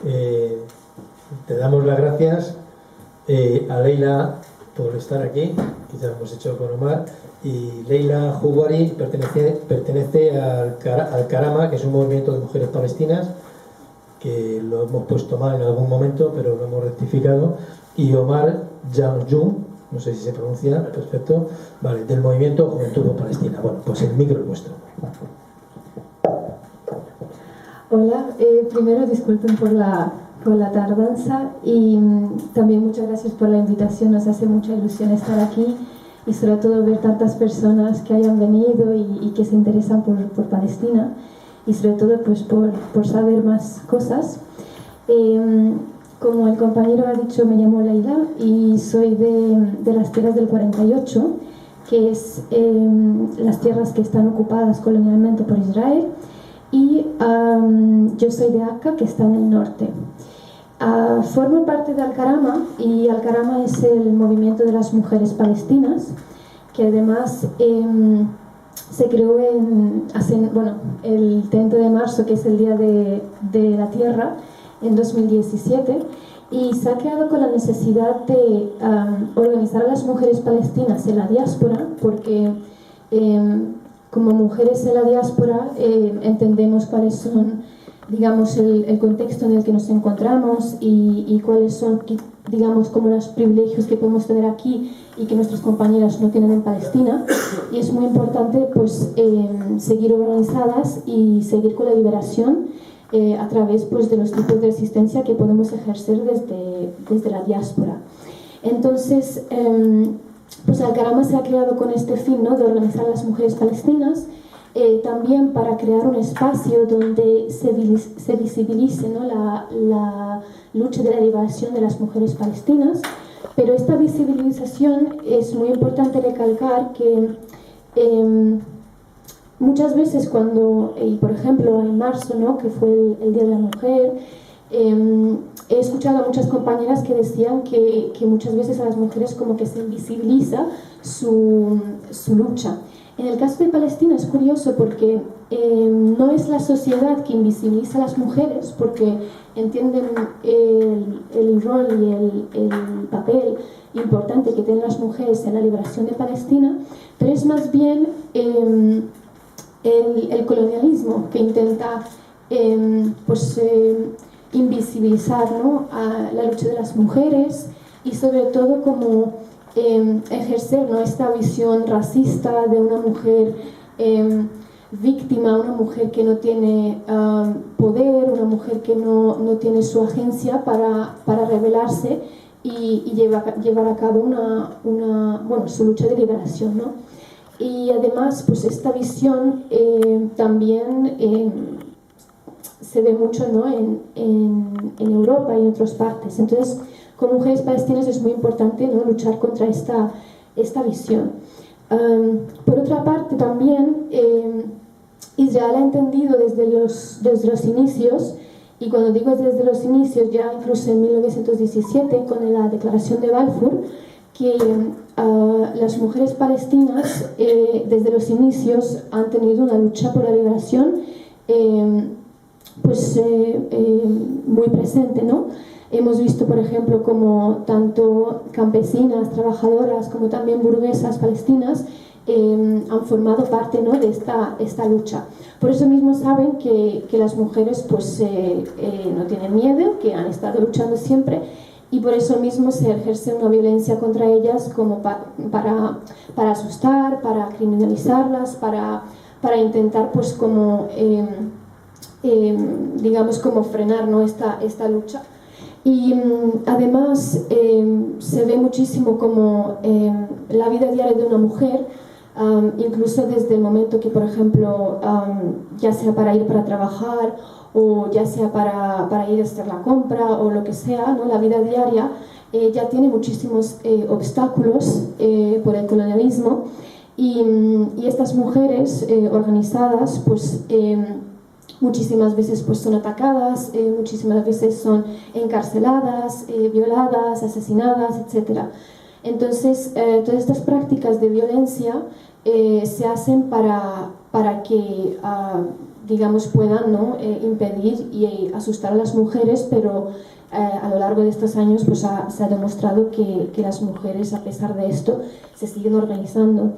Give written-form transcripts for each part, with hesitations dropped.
Te damos las gracias a Leila por estar aquí, que ya lo hemos hecho con Omar, y Leila Houari pertenece al Karama, que es un movimiento de mujeres palestinas, que lo hemos puesto mal en algún momento, pero lo hemos rectificado, y Omar Jamjoun, no sé si se pronuncia, perfecto, vale, del movimiento Juventud por Palestina. Bueno, pues el micro es vuestro. Hola, primero disculpen por la tardanza y también muchas gracias por la invitación. Nos hace mucha ilusión estar aquí y sobre todo ver tantas personas que hayan venido y que se interesan por Palestina y sobre todo pues por saber más cosas. Como el compañero ha dicho, me llamo Leila y soy de las tierras del 48, que es las tierras que están ocupadas colonialmente por Israel, y yo soy de Akka, que está en el norte. Formo parte de Al-Karama, y Al-Karama es el movimiento de las mujeres palestinas, que además se creó el 30 de marzo, que es el Día de la Tierra, en 2017, y se ha creado con la necesidad de organizar a las mujeres palestinas en la diáspora, porque como mujeres en la diáspora entendemos cuáles son, digamos, el contexto en el que nos encontramos y cuáles son, digamos, como los privilegios que podemos tener aquí y que nuestras compañeras no tienen en Palestina, y es muy importante pues seguir organizadas y seguir con la liberación a través pues de los tipos de resistencia que podemos ejercer desde la diáspora. Entonces pues Al-Karama se ha creado con este fin, ¿no?, de organizar a las mujeres palestinas, también para crear un espacio donde se visibilice, ¿no?, la lucha de la liberación de las mujeres palestinas. Pero esta visibilización es muy importante recalcar que muchas veces cuando, por ejemplo en marzo, ¿no?, que fue el Día de la Mujer, he escuchado a muchas compañeras que decían que muchas veces a las mujeres como que se invisibiliza su lucha. En el caso de Palestina es curioso porque no es la sociedad que invisibiliza a las mujeres, porque entienden el rol y el papel importante que tienen las mujeres en la liberación de Palestina, pero es más bien el colonialismo que intenta invisibilizar, ¿no?, a la lucha de las mujeres, y sobre todo como ejercer, ¿no?, esta visión racista de una mujer víctima, una mujer que no tiene poder, una mujer que no tiene su agencia para rebelarse y llevar a cabo su lucha de liberación, ¿no? Y además pues esta visión también se ve mucho, ¿no?, en Europa y en otras partes. Entonces, como mujeres palestinas es muy importante, ¿no?, luchar contra esta visión. Por otra parte, también Israel ha entendido desde los inicios, y cuando digo desde los inicios, ya incluso en 1917, con la declaración de Balfour, que las mujeres palestinas desde los inicios han tenido una lucha por la liberación muy presente, ¿no? Hemos visto, por ejemplo, como tanto campesinas, trabajadoras, como también burguesas palestinas han formado parte, ¿no?, de esta lucha. Por eso mismo saben que las mujeres pues no tienen miedo, que han estado luchando siempre, y por eso mismo se ejerce una violencia contra ellas como para asustar, para criminalizarlas, para intentar pues como digamos como frenar, ¿no?, esta lucha. Y además se ve muchísimo como la vida diaria de una mujer, incluso desde el momento que, por ejemplo, ya sea para ir para trabajar o ya sea para ir a hacer la compra o lo que sea, ¿no?, la vida diaria ya tiene muchísimos obstáculos por el colonialismo, y estas mujeres organizadas pues muchísimas veces pues son atacadas, muchísimas veces son encarceladas, violadas, asesinadas, etc. Entonces, todas estas prácticas de violencia se hacen para que digamos, puedan, ¿no? Impedir y asustar a las mujeres, pero a lo largo de estos años pues se ha demostrado que las mujeres, a pesar de esto, se siguen organizando.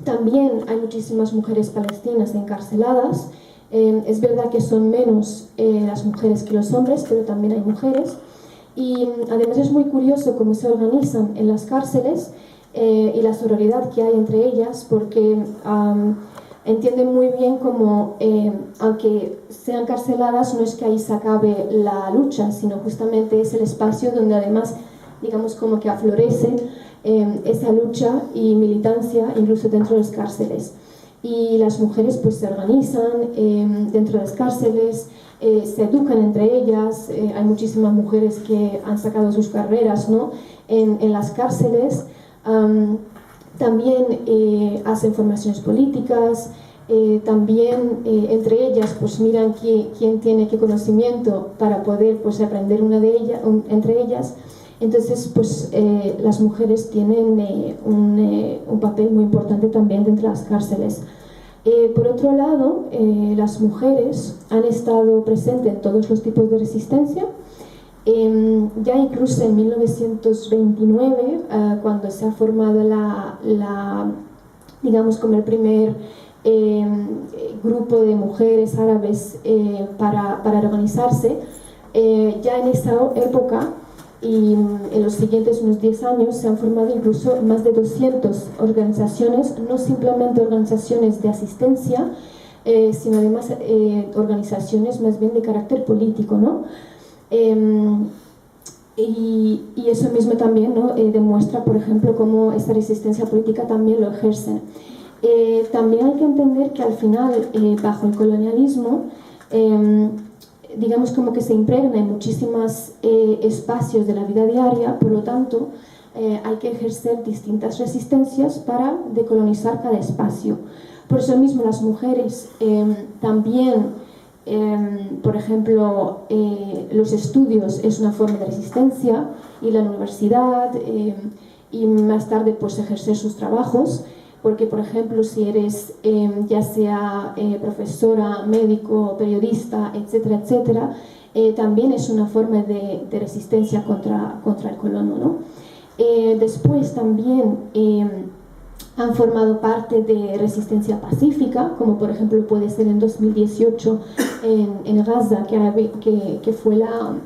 También hay muchísimas mujeres palestinas encarceladas. Es verdad que son menos las mujeres que los hombres, pero también hay mujeres. Y además es muy curioso cómo se organizan en las cárceles y la sororidad que hay entre ellas, porque entienden muy bien cómo, aunque sean encarceladas, no es que ahí se acabe la lucha, sino justamente es el espacio donde además, digamos, como que aflorece esa lucha y militancia incluso dentro de las cárceles. Y las mujeres pues se organizan dentro de las cárceles, se educan entre ellas, hay muchísimas mujeres que han sacado sus carreras, ¿no? en las cárceles. También hacen formaciones políticas, también entre ellas pues miran quién tiene qué conocimiento para poder pues aprender entre ellas. Entonces pues las mujeres tienen un papel muy importante también dentro de las cárceles. Por otro lado, las mujeres han estado presentes en todos los tipos de resistencia. Ya incluso en 1929, cuando se ha formado digamos, como el primer grupo de mujeres árabes para organizarse, ya en esa época y en los siguientes unos 10 años se han formado incluso más de 200 organizaciones, no simplemente organizaciones de asistencia, sino además organizaciones más bien de carácter político, ¿no? Y eso mismo también, ¿no? Demuestra, por ejemplo, cómo esta resistencia política también lo ejercen. También hay que entender que al final, bajo el colonialismo, digamos como que se impregna en muchísimos espacios de la vida diaria, por lo tanto, hay que ejercer distintas resistencias para decolonizar cada espacio. Por eso mismo las mujeres también, por ejemplo, los estudios es una forma de resistencia, ir a la universidad y más tarde pues ejercer sus trabajos, porque por ejemplo si eres ya sea profesora, médico, periodista, etcétera, etcétera, también es una forma de resistencia contra el colono, ¿no? Después también han formado parte de resistencia pacífica, como por ejemplo puede ser en 2018 en Gaza, que fue la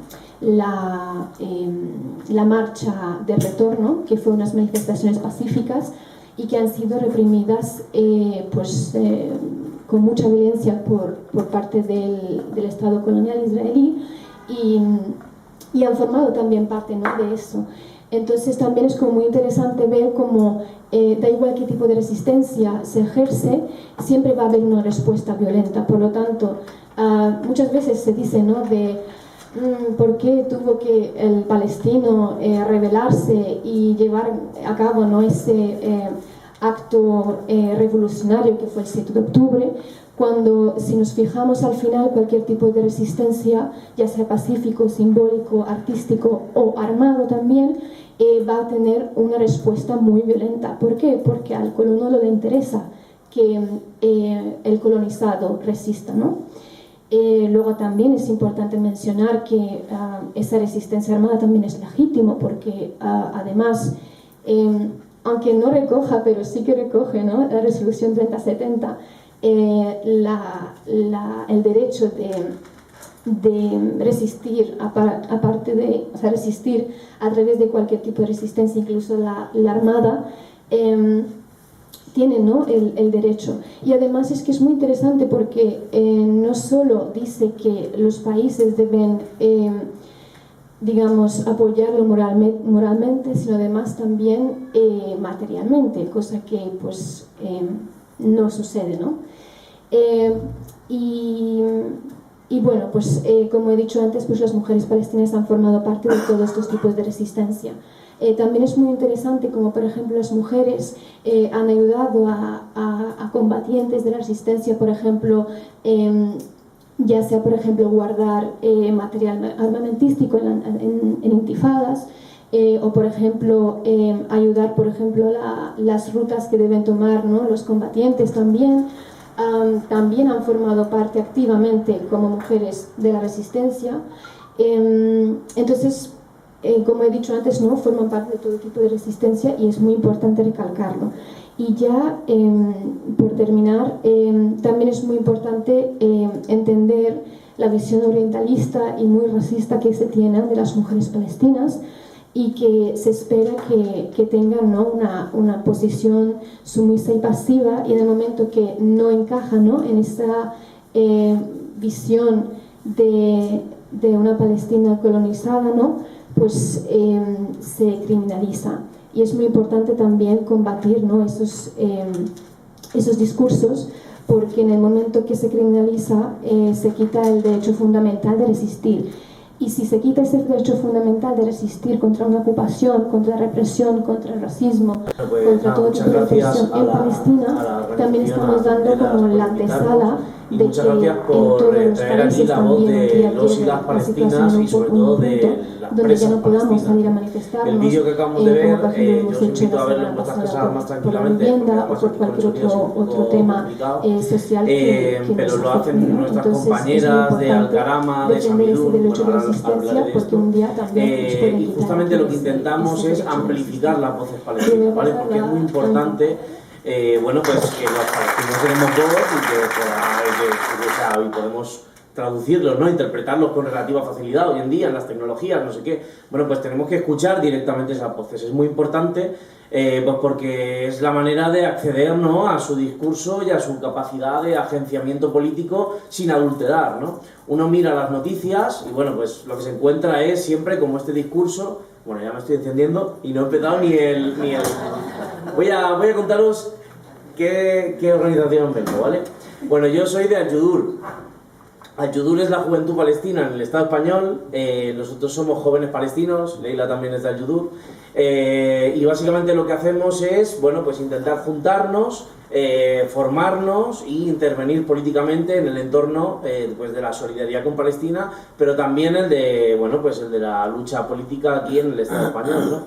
marcha de retorno, que fue unas manifestaciones pacíficas y que han sido reprimidas con mucha violencia por parte del Estado colonial israelí y han formado también parte, ¿no? de eso. Entonces también es como muy interesante ver cómo da igual qué tipo de resistencia se ejerce, siempre va a haber una respuesta violenta. Por lo tanto, muchas veces se dice, ¿no? ¿Por qué tuvo que el palestino rebelarse y llevar a cabo, ¿no? ese acto revolucionario que fue el 7 de octubre? Cuando, si nos fijamos al final, cualquier tipo de resistencia, ya sea pacífico, simbólico, artístico o armado también, va a tener una respuesta muy violenta. ¿Por qué? Porque al colono no le interesa que el colonizado resista, ¿no? Luego también es importante mencionar que esa resistencia armada también es legítimo, porque además, aunque no recoja, pero sí que recoge, ¿no? La resolución 3070, el derecho de resistir, aparte de, o sea, resistir a través de cualquier tipo de resistencia, incluso la armada, tiene, ¿no? el derecho. Y además es que es muy interesante porque no solo dice que los países deben, digamos, apoyarlo moralmente, sino además también materialmente, cosa que pues no sucede, ¿no? Y bueno, pues como he dicho antes, pues las mujeres palestinas han formado parte de todos estos tipos de resistencia. También es muy interesante como por ejemplo las mujeres han ayudado a combatientes de la resistencia, por ejemplo, ya sea por ejemplo guardar material armamentístico en intifadas, o por ejemplo ayudar por ejemplo las rutas que deben tomar, ¿no? los combatientes también. también han formado parte activamente como mujeres de la resistencia. Entonces, como he dicho antes, ¿no? Forman parte de todo tipo de resistencia y es muy importante recalcarlo. Y ya, por terminar, también es muy importante entender la visión orientalista y muy racista que se tiene de las mujeres palestinas, y que se espera que tengan, ¿no? una posición sumisa y pasiva, y en el momento que no encaja, ¿no? en esa visión de una Palestina colonizada, ¿no? pues se criminaliza. Y es muy importante también combatir, ¿no? esos discursos, porque en el momento que se criminaliza se quita el derecho fundamental de resistir. Y si se quita ese derecho fundamental de resistir contra una ocupación, contra la represión, contra el racismo, contra todo tipo de represión en Palestina, también estamos dando como la antesala de que en todos los países también aquí a pie la situación un punto donde ya no podamos salir a manifestarnos, como por ejemplo hemos hecho la semana pasada por la vivienda o por cualquier otro tema social que nos afecte, ¿no? Entonces es muy importante defender ese derecho de resistencia, porque un día también nos pueden y quitar justamente lo que intentamos es amplificar las voces palestinas, ¿vale? Porque es muy importante bueno, pues que los palestinos tenemos voz y podemos traducirlos, ¿no? Interpretarlos con relativa facilidad hoy en día en las tecnologías, no sé qué. Bueno, pues tenemos que escuchar directamente esas voces. Es muy importante pues porque es la manera de acceder, ¿no? a su discurso y a su capacidad de agenciamiento político sin adulterar, ¿no? Uno mira las noticias y bueno, pues lo que se encuentra es siempre como este discurso. Bueno, ya me estoy encendiendo y no he empezado ni el... Voy a contaros qué organización vengo, ¿vale? Bueno, yo soy de Al-Yudur. Al-Yudur es la juventud palestina en el Estado español. Nosotros somos jóvenes palestinos, Leila también es de Al-Yudur. Y básicamente lo que hacemos es, bueno, pues intentar juntarnos, formarnos e intervenir políticamente en el entorno pues de la solidaridad con Palestina, pero también el de, bueno, pues el de la lucha política aquí en el Estado español, ¿no?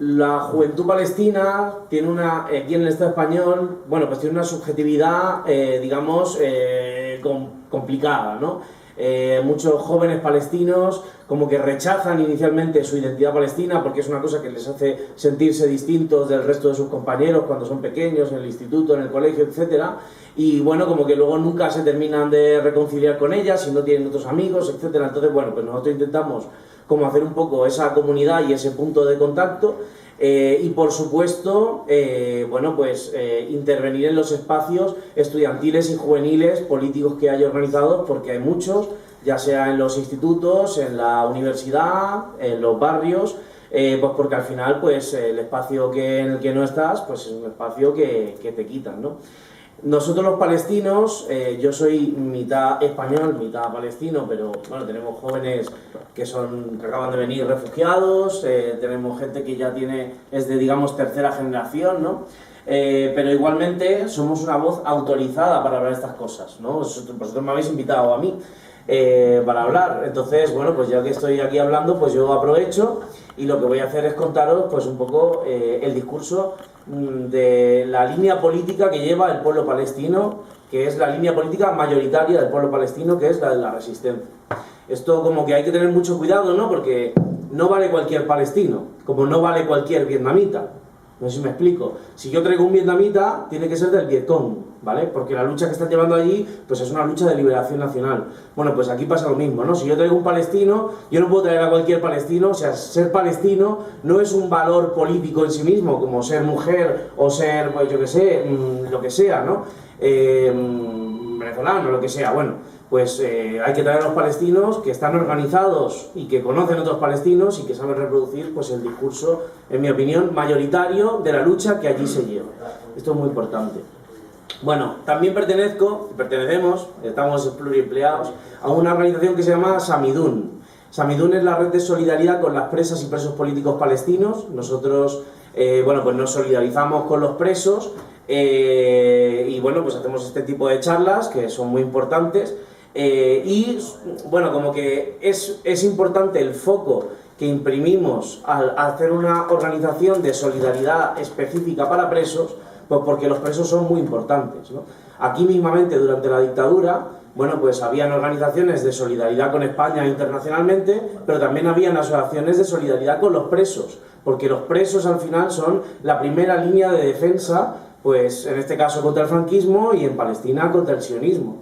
La juventud palestina tiene aquí en el Estado español, bueno, pues tiene una subjetividad, digamos, complicada, ¿no? Muchos jóvenes palestinos como que rechazan inicialmente su identidad palestina porque es una cosa que les hace sentirse distintos del resto de sus compañeros cuando son pequeños, en el instituto, en el colegio, etcétera. Y bueno, como que luego nunca se terminan de reconciliar con ellas si no tienen otros amigos, etcétera. Entonces, bueno, pues nosotros intentamos como hacer un poco esa comunidad y ese punto de contacto. Y por supuesto, bueno, pues intervenir en los espacios estudiantiles y juveniles políticos que hay organizados, porque hay muchos, ya sea en los institutos, en la universidad, en los barrios, pues porque al final pues el espacio en el que no estás pues es un espacio que te quitan, ¿no? Nosotros los palestinos, yo soy mitad español, mitad palestino, pero bueno, tenemos jóvenes que acaban de venir refugiados, tenemos gente que ya es de, digamos, tercera generación, ¿no? Pero igualmente somos una voz autorizada para hablar de estas cosas, ¿no? Vosotros me habéis invitado a mí para hablar, entonces, bueno, pues ya que estoy aquí hablando, pues yo aprovecho y lo que voy a hacer es contaros pues un poco el discurso de la línea política que lleva el pueblo palestino, que es la línea política mayoritaria del pueblo palestino, que es la de la resistencia. Esto como que hay que tener mucho cuidado, ¿no? Porque no vale cualquier palestino, como no vale cualquier vietnamita. No sé si me explico. Si yo traigo un vietnamita, tiene que ser del Vietcong, ¿vale? Porque la lucha que están llevando allí, pues es una lucha de liberación nacional. Bueno, pues aquí pasa lo mismo, ¿no? Si yo traigo un palestino, yo no puedo traer a cualquier palestino. O sea, ser palestino no es un valor político en sí mismo, como ser mujer o ser, pues yo qué sé, lo que sea, ¿no? Venezolano, lo que sea, bueno. Pues hay que traer a los palestinos que están organizados y que conocen a otros palestinos y que saben reproducir pues el discurso, en mi opinión, mayoritario de la lucha que allí se lleva. Esto es muy importante. Bueno, también pertenecemos, estamos pluriempleados, a una organización que se llama Samidun. Samidun es la red de solidaridad con las presas y presos políticos palestinos. Nosotros, bueno, pues nos solidarizamos con los presos y bueno, pues hacemos este tipo de charlas que son muy importantes. Y bueno, como que es importante el foco que imprimimos al hacer una organización de solidaridad específica para presos, Pues porque los presos son muy importantes, ¿no? Aquí mismamente, durante la dictadura, bueno, pues habían organizaciones de solidaridad con España internacionalmente, pero también habían asociaciones de solidaridad con los presos, porque los presos al final son la primera línea de defensa, pues en este caso contra el franquismo y en Palestina contra el sionismo.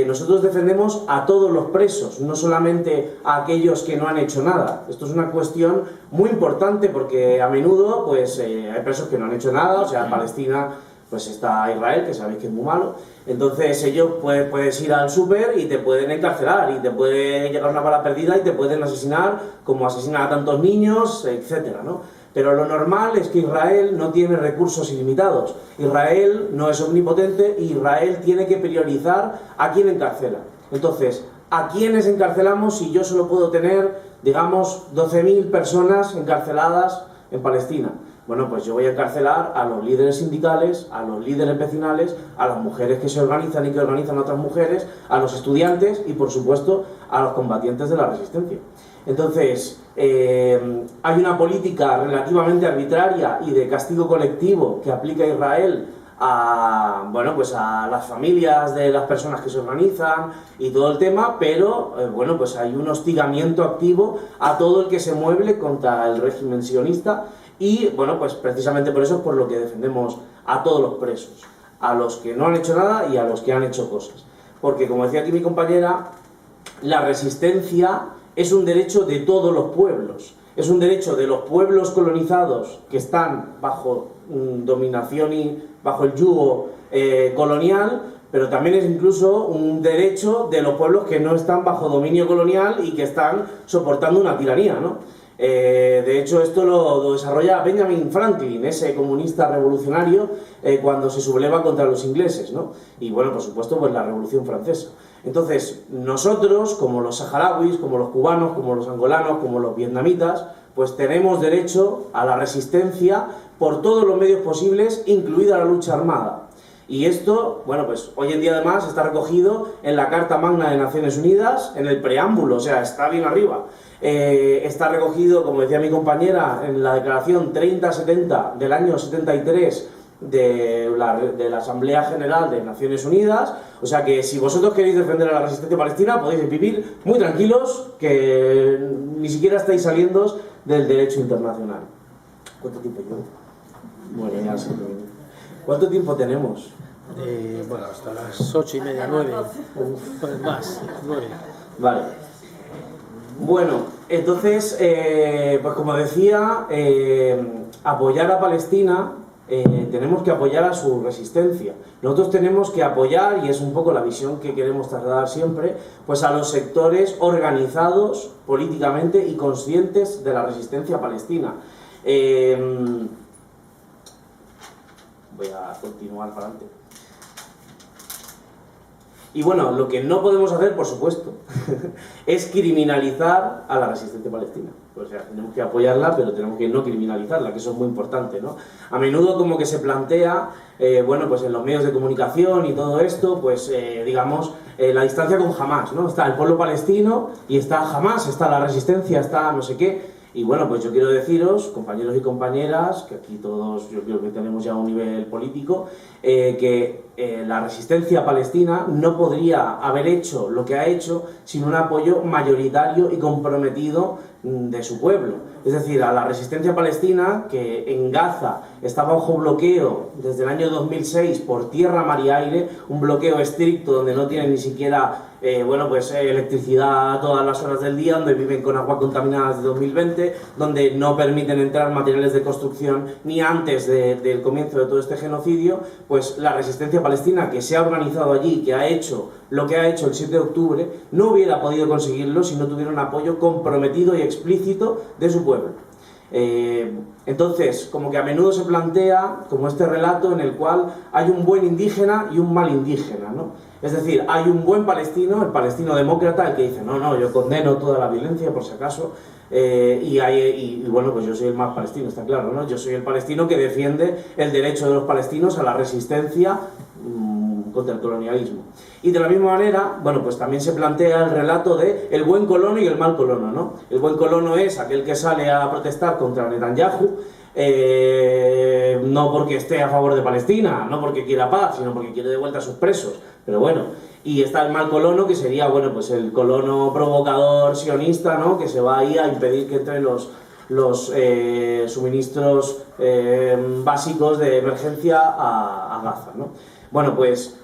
Nosotros defendemos a todos los presos, no solamente a aquellos que no han hecho nada. Esto es una cuestión muy importante porque a menudo pues, hay presos que no han hecho nada, o sea, en Palestina pues está Israel, que sabéis que es muy malo. Entonces ellos puedes ir al súper y te pueden encarcelar y te puede llegar una bala perdida y te pueden asesinar como asesinan a tantos niños, etcétera, ¿no? Pero lo normal es que Israel no tiene recursos ilimitados. Israel no es omnipotente y Israel tiene que priorizar a quién encarcela. Entonces, ¿a quiénes encarcelamos si yo solo puedo tener, digamos, 12.000 personas encarceladas en Palestina? Bueno, pues yo voy a encarcelar a los líderes sindicales, a los líderes vecinales, a las mujeres que se organizan y que organizan a otras mujeres, a los estudiantes y, por supuesto, a los combatientes de la resistencia. Entonces, hay una política relativamente arbitraria y de castigo colectivo que aplica Israel a, bueno, pues a las familias de las personas que se organizan y todo el tema, pero bueno, pues hay un hostigamiento activo a todo el que se mueve contra el régimen sionista y, bueno, pues precisamente por eso es por lo que defendemos a todos los presos, a los que no han hecho nada y a los que han hecho cosas. Porque, como decía aquí mi compañera, la resistencia es un derecho de todos los pueblos, es un derecho de los pueblos colonizados que están bajo dominación y bajo el yugo colonial, pero también es incluso un derecho de los pueblos que no están bajo dominio colonial y que están soportando una tiranía, ¿no? De hecho, esto lo desarrolla Benjamin Franklin, ese comunista revolucionario, cuando se subleva contra los ingleses, ¿no? Y bueno, por supuesto, pues la Revolución Francesa. Entonces, nosotros, como los saharauis, como los cubanos, como los angolanos, como los vietnamitas, pues tenemos derecho a la resistencia por todos los medios posibles, incluida la lucha armada. Y esto, bueno, pues hoy en día además está recogido en la Carta Magna de Naciones Unidas, en el preámbulo, o sea, está bien arriba. Está recogido, como decía mi compañera, en la Declaración 3070 del año 73 de la Asamblea General de Naciones Unidas. O sea que si vosotros queréis defender a la resistencia palestina, podéis vivir muy tranquilos, que ni siquiera estáis saliendo del derecho internacional. ¿Cuánto tiempo llevo? Bueno, ya sé. ¿Cuánto tiempo tenemos? Bueno, hasta las 8:30, 9, pues más, 9. Vale. Bueno, entonces, pues como decía, apoyar a Palestina, tenemos que apoyar a su resistencia. Nosotros tenemos que apoyar, y es un poco la visión que queremos trasladar siempre, pues a los sectores organizados políticamente y conscientes de la resistencia palestina. Voy a continuar para adelante. Y bueno, lo que no podemos hacer, por supuesto, es criminalizar a la resistencia palestina. O sea, tenemos que apoyarla, pero tenemos que no criminalizarla, que eso es muy importante, ¿no? A menudo como que se plantea, bueno, pues en los medios de comunicación y todo esto, pues digamos, la distancia con Hamás, ¿no? Está el pueblo palestino y está Hamás, está la resistencia, está no sé qué. Y bueno, pues yo quiero deciros, compañeros y compañeras, que aquí todos yo creo que tenemos ya un nivel político, que la resistencia palestina no podría haber hecho lo que ha hecho sin un apoyo mayoritario y comprometido de su pueblo. Es decir, a la resistencia palestina, que en Gaza está bajo bloqueo desde el año 2006 por tierra, mar y aire, un bloqueo estricto donde no tienen ni siquiera bueno, pues electricidad a todas las horas del día, donde viven con agua contaminada desde 2020, donde no permiten entrar materiales de construcción ni antes del comienzo de todo este genocidio, pues la resistencia palestina, que se ha organizado allí, que ha hecho lo que ha hecho el 7 de octubre, no hubiera podido conseguirlo si no tuviera un apoyo comprometido y explícito de su pueblo. Entonces, como que a menudo se plantea como este relato en el cual hay un buen indígena y un mal indígena, ¿no? Es decir, hay un buen palestino, el palestino demócrata, el que dice, no, yo condeno toda la violencia, por si acaso, y bueno, pues yo soy el más palestino, está claro, ¿no? Yo soy el palestino que defiende el derecho de los palestinos a la resistencia contra el colonialismo. Y de la misma manera, bueno, pues también se plantea el relato de el buen colono y el mal colono, ¿no? El buen colono es aquel que sale a protestar contra Netanyahu, no porque esté a favor de Palestina, no porque quiera paz, sino porque quiere de vuelta a sus presos, pero bueno. Y está el mal colono, que sería, bueno, pues el colono provocador sionista, ¿no? Que se va ahí a impedir que entren los suministros básicos de emergencia a Gaza, ¿no? Bueno, pues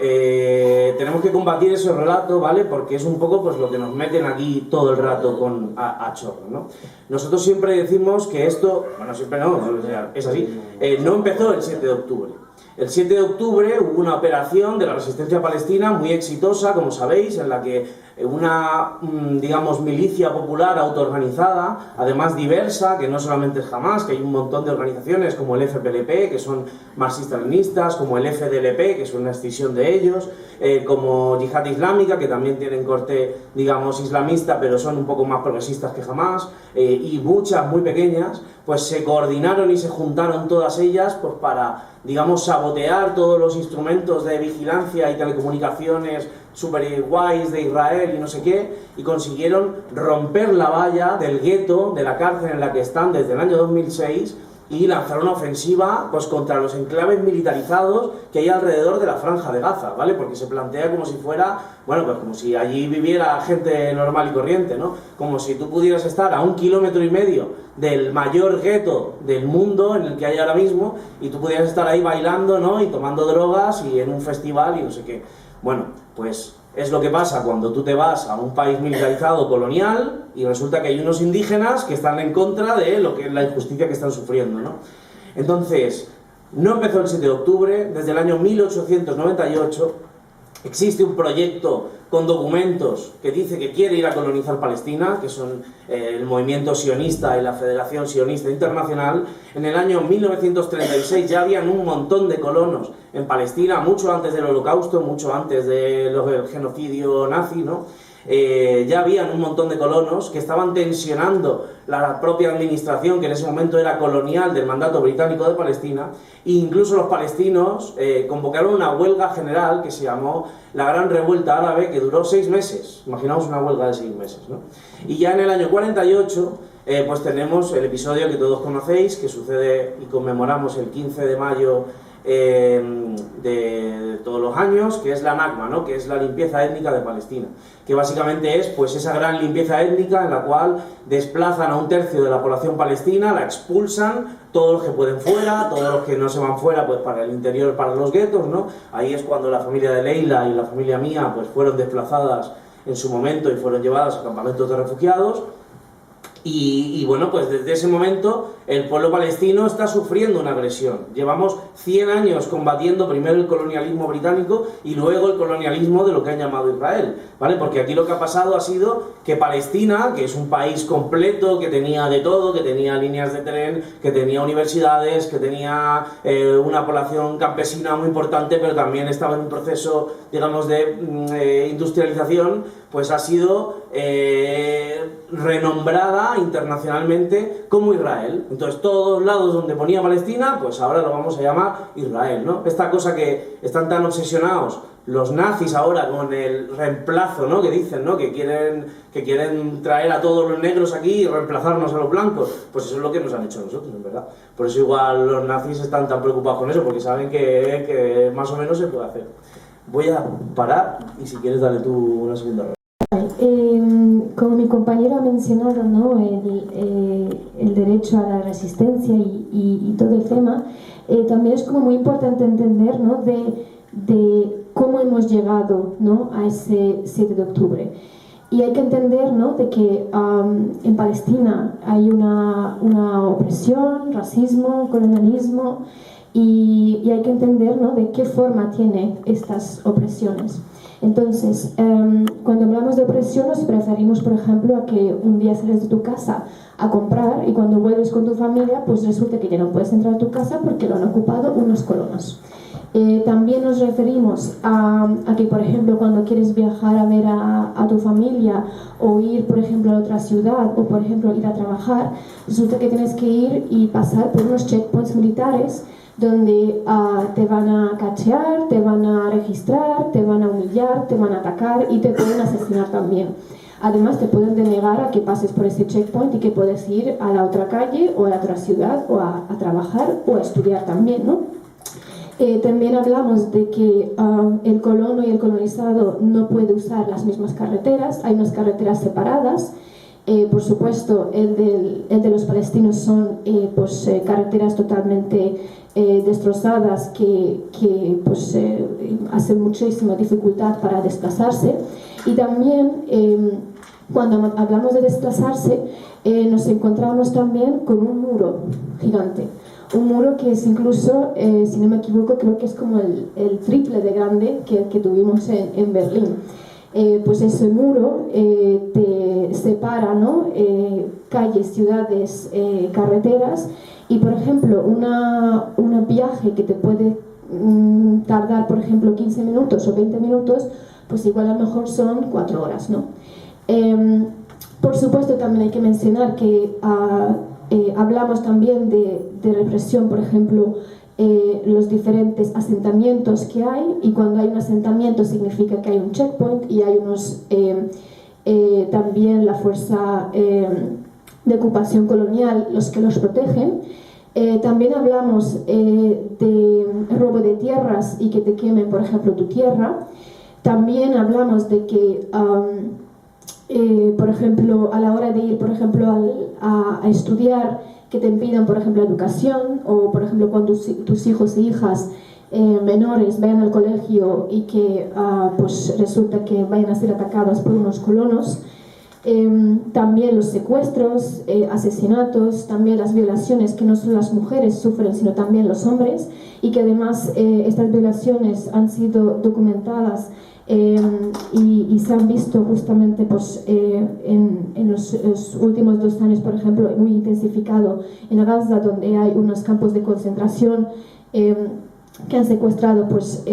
tenemos que combatir ese relato, ¿vale? Porque es un poco pues lo que nos meten aquí todo el rato a chorro, ¿no? Nosotros siempre decimos que esto, bueno, siempre no, es así, no empezó el 7 de octubre. El 7 de octubre hubo una operación de la resistencia palestina muy exitosa, como sabéis, en la que una, digamos, milicia popular autoorganizada, además diversa, que no solamente es Hamas, que hay un montón de organizaciones como el FPLP, que son marxistas-leninistas, como el FDLP, que es una escisión de ellos, como Yihad Islámica, que también tienen corte, digamos, islamista, pero son un poco más progresistas que Hamas, y muchas muy pequeñas, pues se coordinaron y se juntaron todas ellas pues para, digamos, sabotear todos los instrumentos de vigilancia y telecomunicaciones super guays de Israel y no sé qué, y consiguieron romper la valla del gueto, de la cárcel en la que están desde el año 2006, y lanzar una ofensiva pues contra los enclaves militarizados que hay alrededor de la Franja de Gaza, ¿vale? Porque se plantea como si fuera, bueno, pues como si allí viviera gente normal y corriente, ¿no? Como si tú pudieras estar a 1,5 kilómetros del mayor gueto del mundo en el que hay ahora mismo, y tú pudieras estar ahí bailando, ¿no? Y tomando drogas y en un festival y no sé qué. Bueno, pues es lo que pasa cuando tú te vas a un país militarizado colonial y resulta que hay unos indígenas que están en contra de lo que es la injusticia que están sufriendo, ¿no? Entonces, no empezó el 7 de octubre, desde el año 1898 existe un proyecto con documentos que dice que quiere ir a colonizar Palestina, que son el movimiento sionista y la Federación Sionista Internacional. En el año 1936 ya habían un montón de colonos en Palestina, mucho antes del Holocausto, mucho antes del genocidio nazi, ¿no? Ya habían un montón de colonos que estaban tensionando la propia administración, que en ese momento era colonial del mandato británico de Palestina, e incluso los palestinos convocaron una huelga general que se llamó la Gran Revuelta Árabe, que duró 6 meses. Imaginaos una huelga de 6 meses, ¿no? Y ya en el año 48 pues tenemos el episodio que todos conocéis, que sucede y conmemoramos el 15 de mayo de todos los años, que es la Nakba, ¿no? Que es la limpieza étnica de Palestina, que básicamente es pues esa gran limpieza étnica en la cual desplazan a 1/3 de la población palestina, la expulsan, todos los que pueden fuera, todos los que no se van fuera pues para el interior, para los guetos, ¿no? Ahí es cuando la familia de Leila y la familia mía pues fueron desplazadas en su momento y fueron llevadas a campamentos de refugiados. Y bueno, pues desde ese momento el pueblo palestino está sufriendo una agresión. Llevamos 100 años combatiendo primero el colonialismo británico y luego el colonialismo de lo que han llamado Israel, ¿vale? Porque aquí lo que ha pasado ha sido que Palestina, que es un país completo, que tenía de todo, que tenía líneas de tren, que tenía universidades, que tenía una población campesina muy importante, pero también estaba en un proceso, digamos, de industrialización, pues ha sido renombrada internacionalmente como Israel. Entonces todos lados donde ponía Palestina, pues ahora lo vamos a llamar Israel, ¿no? Esta cosa que están tan obsesionados los nazis ahora con el reemplazo, ¿no? Que dicen, ¿no? Que quieren traer a todos los negros aquí y reemplazarnos a los blancos. Pues eso es lo que nos han hecho a nosotros, en verdad. Por eso igual los nazis están tan preocupados con eso, porque saben que más o menos se puede hacer. Voy a parar y si quieres dale tú una segunda ronda. Como mi compañero ha mencionado, ¿no? el derecho a la resistencia y todo el tema, también es como muy importante entender, ¿no? de cómo hemos llegado, ¿no? a ese 7 de octubre. Y hay que entender, ¿no? de que en Palestina hay una opresión, racismo, colonialismo, y hay que entender, ¿no? de qué forma tiene estas opresiones. Entonces, cuando hablamos de opresión nos referimos, por ejemplo, a que un día sales de tu casa a comprar y cuando vuelves con tu familia, pues resulta que ya no puedes entrar a tu casa porque lo han ocupado unos colonos. También nos referimos a que, por ejemplo, cuando quieres viajar a ver a tu familia o ir, por ejemplo, a otra ciudad o, por ejemplo, ir a trabajar, resulta que tienes que ir y pasar por unos checkpoints militares donde te van a cachear, te van a registrar, te van a humillar, te van a atacar y te pueden asesinar también. Además, te pueden denegar a que pases por ese checkpoint y que puedes ir a la otra calle o a la otra ciudad o a trabajar o a estudiar también, ¿no? También hablamos de que el colono y el colonizado no puede usar las mismas carreteras, hay unas carreteras separadas. Por supuesto, el de los palestinos son carreteras totalmente destrozadas que hacen muchísima dificultad para desplazarse. Y también, cuando hablamos de desplazarse, nos encontramos también con un muro gigante. Un muro que es incluso, si no me equivoco, creo que es como el triple de grande que tuvimos en Berlín. Pues ese muro te separa, ¿no? Calles, ciudades, carreteras, y por ejemplo un viaje que te puede tardar por ejemplo 15 minutos o 20 minutos, pues igual a lo mejor son 4 horas, ¿no? Por supuesto también hay que mencionar que hablamos también de represión, por ejemplo, los diferentes asentamientos que hay, y cuando hay un asentamiento significa que hay un checkpoint y hay unos también la fuerza de ocupación colonial los que los protegen. También hablamos de robo de tierras y que te quemen por ejemplo tu tierra. También hablamos de que por ejemplo a la hora de ir por ejemplo a estudiar, que te impidan, por ejemplo, educación, o por ejemplo cuando tus hijos e hijas menores vayan al colegio y que pues resulta que vayan a ser atacados por unos colonos. También los secuestros, asesinatos, también las violaciones que no solo las mujeres sufren sino también los hombres, y que además estas violaciones han sido documentadas y se han visto justamente pues, en los últimos 2 años, por ejemplo, muy intensificado en Gaza, donde hay unos campos de concentración que han secuestrado pues,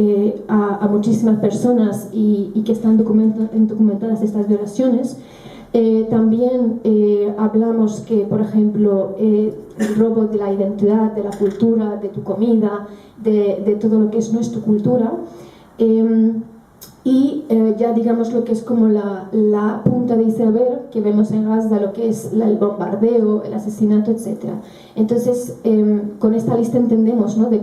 a muchísimas personas y que están documentadas estas violaciones. También hablamos que, por ejemplo, el robo de la identidad, de la cultura, de tu comida, de todo lo que es nuestra cultura. Y ya digamos lo que es como la punta de iceberg que vemos en Gaza, lo que es el bombardeo, el asesinato, etc. Entonces, con esta lista entendemos, ¿no?, de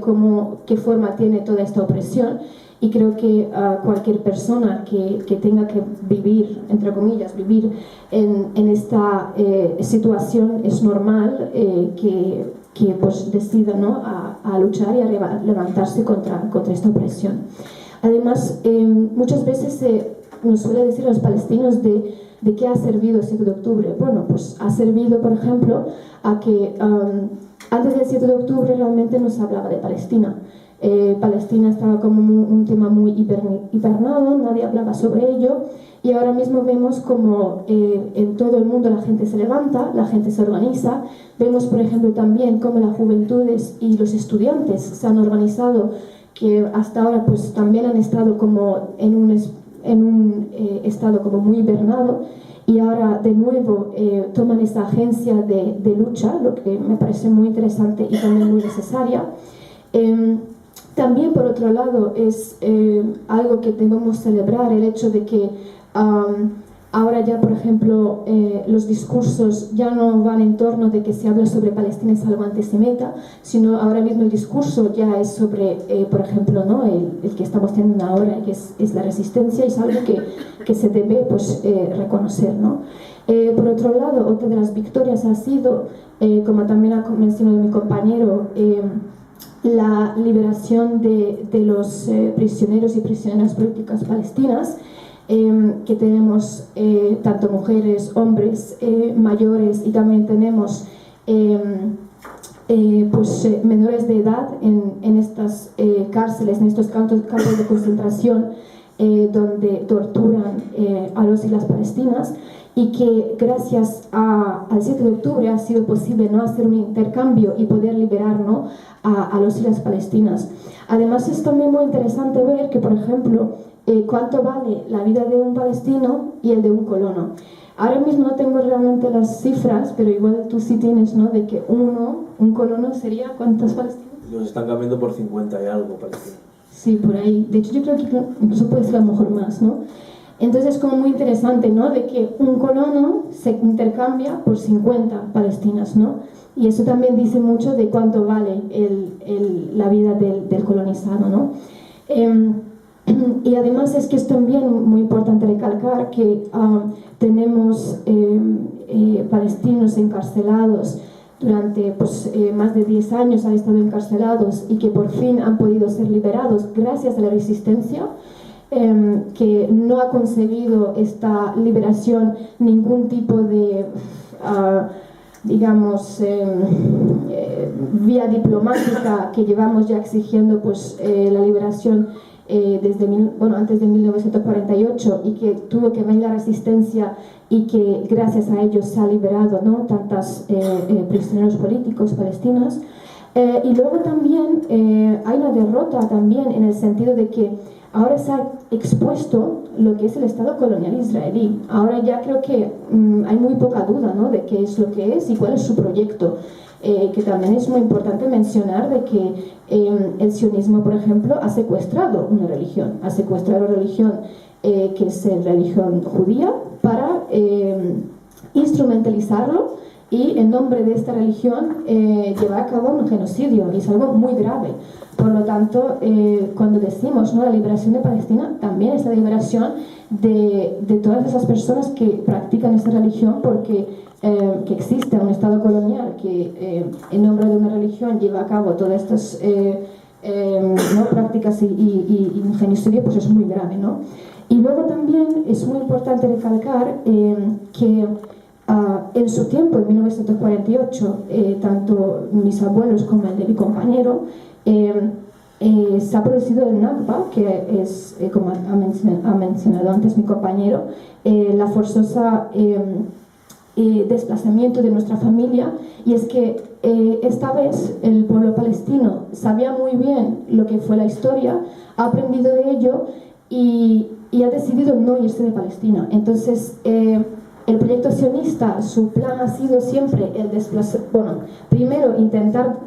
qué forma tiene toda esta opresión, y creo que cualquier persona que tenga que vivir, entre comillas, vivir en esta situación, es normal que pues decida, ¿no?, a luchar y a levantarse contra esta opresión. Además, muchas veces nos suele decir a los palestinos de qué ha servido el 7 de octubre. Bueno, pues ha servido, por ejemplo, a que antes del 7 de octubre realmente no se hablaba de Palestina. Palestina estaba como un tema muy hibernado, nadie hablaba sobre ello, y ahora mismo vemos como en todo el mundo la gente se levanta, la gente se organiza. Vemos, por ejemplo, también cómo las juventudes y los estudiantes se han organizado, que hasta ahora pues también han estado como en un estado como muy hibernado, y ahora de nuevo toman esa agencia de lucha, lo que me parece muy interesante y también muy necesaria. También, por otro lado, es algo que debemos celebrar, el hecho de que ahora ya, por ejemplo, los discursos ya no van en torno de que se habla sobre Palestina es algo antisemita, sino ahora mismo el discurso ya es sobre, por ejemplo, ¿no?, el que estamos teniendo ahora, que es la resistencia, y es algo que se debe pues, reconocer, ¿no? Por otro lado, otra de las victorias ha sido, como también ha mencionado mi compañero, la liberación de los prisioneros y prisioneras políticas palestinas, que tenemos tanto mujeres, hombres, mayores, y también tenemos menores de edad en estas cárceles, en estos campos de concentración donde torturan a los y las palestinas, y que gracias al 7 de octubre ha sido posible, ¿no?, hacer un intercambio y poder liberar, ¿no?, a los y las palestinas. Además, es también muy interesante ver que, por ejemplo, cuánto vale la vida de un palestino y el de un colono. Ahora mismo no tengo realmente las cifras, pero igual tú sí tienes, ¿no?, de que un colono sería ¿cuántos palestinos? Los están cambiando por 50 y algo palestinos. Sí, por ahí. De hecho, yo creo que incluso puede ser a lo mejor más, ¿no? Entonces es como muy interesante, ¿no? De que un colono se intercambia por 50 palestinas, ¿no? Y eso también dice mucho de cuánto vale la vida del colonizado, ¿no? Y además es que es también muy importante recalcar que tenemos palestinos encarcelados durante pues, más de 10 años, han estado encarcelados y que por fin han podido ser liberados gracias a la resistencia, que no ha conseguido esta liberación ningún tipo de digamos vía diplomática, que llevamos ya exigiendo pues, la liberación antes de 1948, y que tuvo que venir la resistencia y que gracias a ellos se ha liberado, ¿no? Tantos prisioneros políticos palestinos. Y luego también hay una derrota también en el sentido de que ahora se ha expuesto lo que es el Estado colonial israelí. Ahora ya creo que hay muy poca duda, ¿no? De qué es lo que es y cuál es su proyecto. Que también es muy importante mencionar de que el sionismo, por ejemplo, ha secuestrado una religión. Ha secuestrado la religión que es la religión judía para instrumentalizarlo y en nombre de esta religión llevar a cabo un genocidio, y es algo muy grave. Por lo tanto, cuando decimos, ¿no?, la liberación de Palestina, también es la liberación de todas esas personas que practican esa religión, porque que existe un Estado colonial que en nombre de una religión lleva a cabo todas estas ¿no?, prácticas y un genocidio, pues es muy grave, ¿no? Y luego también es muy importante recalcar que en su tiempo, en 1948, tanto mis abuelos como el de mi compañero, se ha producido el Nakba, que es, como ha mencionado antes mi compañero, la forzosa desplazamiento de nuestra familia. Y es que esta vez el pueblo palestino sabía muy bien lo que fue la historia, ha aprendido de ello y ha decidido no irse de Palestina. Entonces el proyecto sionista, su plan ha sido siempre el primero intentar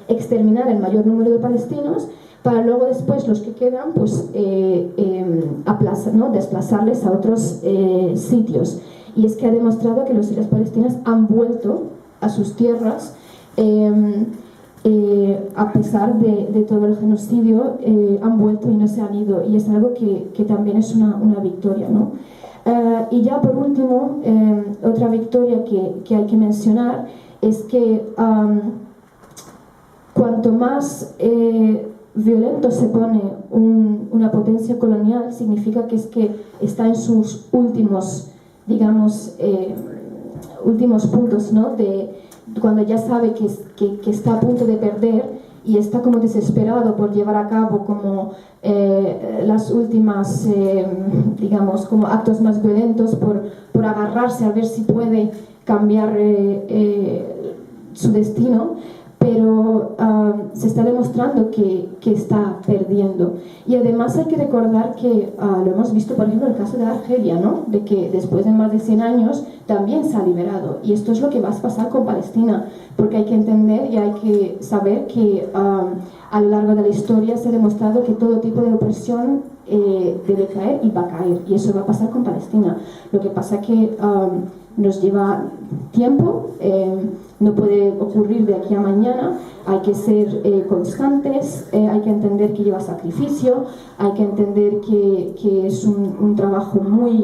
exterminar el mayor número de palestinos, para luego después los que quedan pues desplazarles a otros sitios. Y es que ha demostrado que los islas palestinas han vuelto a sus tierras a pesar de todo el genocidio, han vuelto y no se han ido, y es algo que también es una victoria, ¿no? Y ya por último, otra victoria que hay que mencionar es que cuanto más violento se pone una potencia colonial, significa que es que está en sus últimos, digamos, últimos puntos, ¿no? De cuando ya sabe que está a punto de perder y está como desesperado por llevar a cabo como las últimas, digamos, como actos más violentos por agarrarse a ver si puede cambiar su destino, pero se está demostrando que está perdiendo. Y además hay que recordar que lo hemos visto, por ejemplo, en el caso de Argelia, ¿no?, de que después de más de 100 años también se ha liberado. Y esto es lo que va a pasar con Palestina, porque hay que entender y hay que saber que a lo largo de la historia se ha demostrado que todo tipo de opresión debe caer y va a caer, y eso va a pasar con Palestina. Lo que pasa es que nos lleva tiempo, no puede ocurrir de aquí a mañana, hay que ser constantes, hay que entender que lleva sacrificio, hay que entender que es un trabajo muy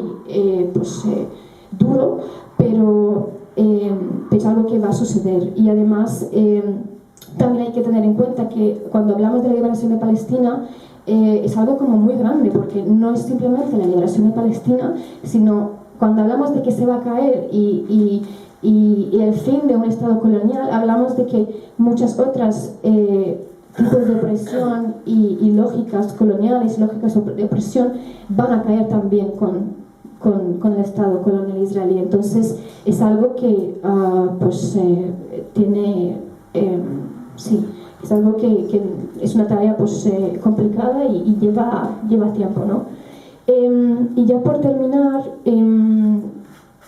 duro, pero es algo que va a suceder. Y además también hay que tener en cuenta que cuando hablamos de la liberación de Palestina es algo como muy grande, porque no es simplemente la liberación de Palestina, sino cuando hablamos de que se va a caer y el fin de un Estado colonial, hablamos de que muchas otras tipos de opresión y lógicas coloniales, lógicas de opresión, van a caer también con el Estado colonial israelí. Entonces es algo que tiene, es algo que es una tarea complicada y lleva tiempo, ¿no? Y ya por terminar,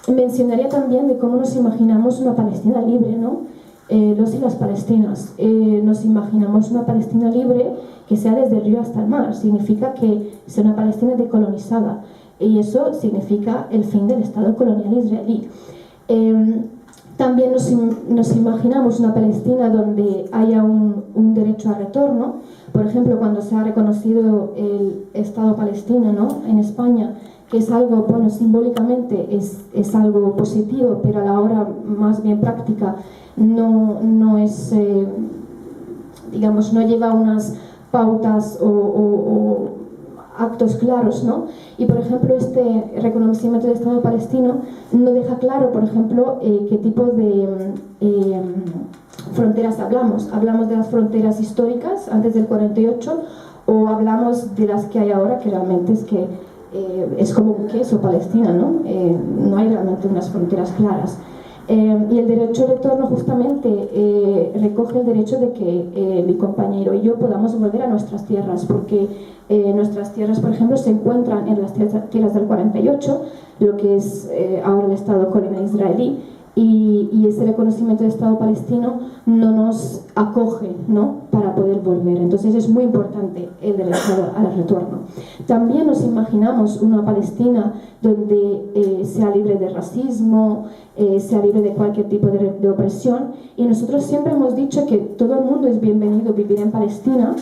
mencionaría también de cómo nos imaginamos una Palestina libre, ¿no? Los y las palestinas. Nos imaginamos una Palestina libre que sea desde el río hasta el mar. Significa que sea una Palestina decolonizada. y eso significa el fin del Estado colonial israelí. También nos imaginamos una Palestina donde haya un derecho a retorno. Por ejemplo, cuando se ha reconocido el Estado palestino, ¿no?, en España, que es algo, bueno, simbólicamente es algo positivo, pero a la hora más bien práctica no es, digamos, no lleva unas pautas o actos claros, ¿no? Y por ejemplo este reconocimiento del Estado palestino no deja claro, por ejemplo, qué tipo de fronteras hablamos. ¿Hablamos de las fronteras históricas antes del 48 o hablamos de las que hay ahora, que realmente es como un queso Palestina, ¿no? No hay realmente unas fronteras claras. Y el derecho de retorno justamente recoge el derecho de que mi compañero y yo podamos volver a nuestras tierras, porque nuestras tierras, por ejemplo, se encuentran en las tierras del 48, lo que es ahora el Estado colonial israelí, y ese reconocimiento del Estado palestino no nos acoge, ¿no?, para poder volver. Entonces es muy importante el derecho al retorno. También nos imaginamos una Palestina donde sea libre de racismo, sea libre de cualquier tipo de opresión, y nosotros siempre hemos dicho que todo el mundo es bienvenido a vivir en Palestina,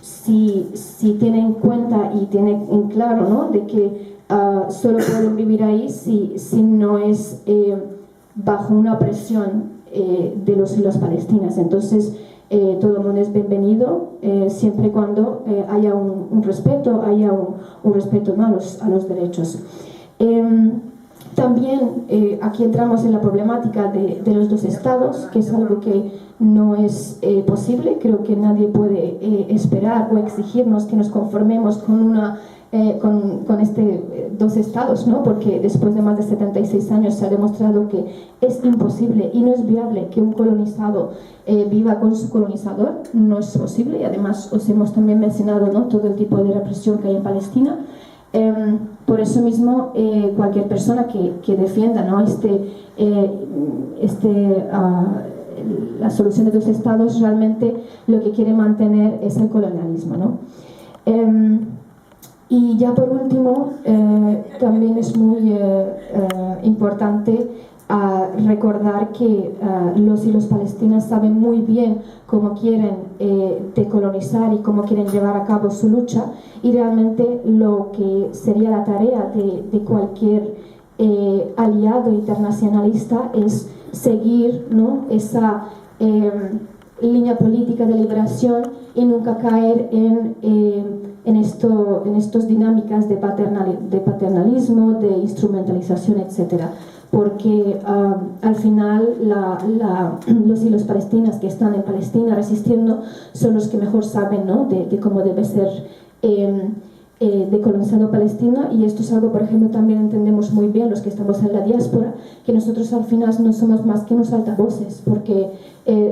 si tiene en cuenta y tiene en claro, ¿no?, de que solo pueden vivir ahí si no es bajo una opresión de los y las palestinas. Entonces todo el mundo es bienvenido siempre y cuando haya un respeto, haya un respeto, ¿no?, a los derechos. También aquí entramos en la problemática de los dos estados, que es algo que no es posible. Creo que nadie puede esperar o exigirnos que nos conformemos con dos estados, ¿no?, porque después de más de 76 años se ha demostrado que es imposible y no es viable que un colonizado viva con su colonizador. No es posible, y además os hemos también mencionado, ¿no?, todo el tipo de represión que hay en Palestina. Por eso mismo cualquier persona que defienda, ¿no?, la solución de dos estados realmente lo que quiere mantener es el colonialismo, ¿no? Y ya por último, también es muy importante recordar que los y los palestinos saben muy bien cómo quieren decolonizar y cómo quieren llevar a cabo su lucha, y realmente lo que sería la tarea de cualquier aliado internacionalista es seguir, ¿no?, esa línea política de liberación y nunca caer en estas dinámicas de paternalismo, de instrumentalización, etcétera. Porque al final los y los palestinos que están en Palestina resistiendo son los que mejor saben, ¿no?, de cómo debe ser decolonizado Palestina. Y esto es algo, por ejemplo, también entendemos muy bien los que estamos en la diáspora, que nosotros al final no somos más que unos altavoces, porque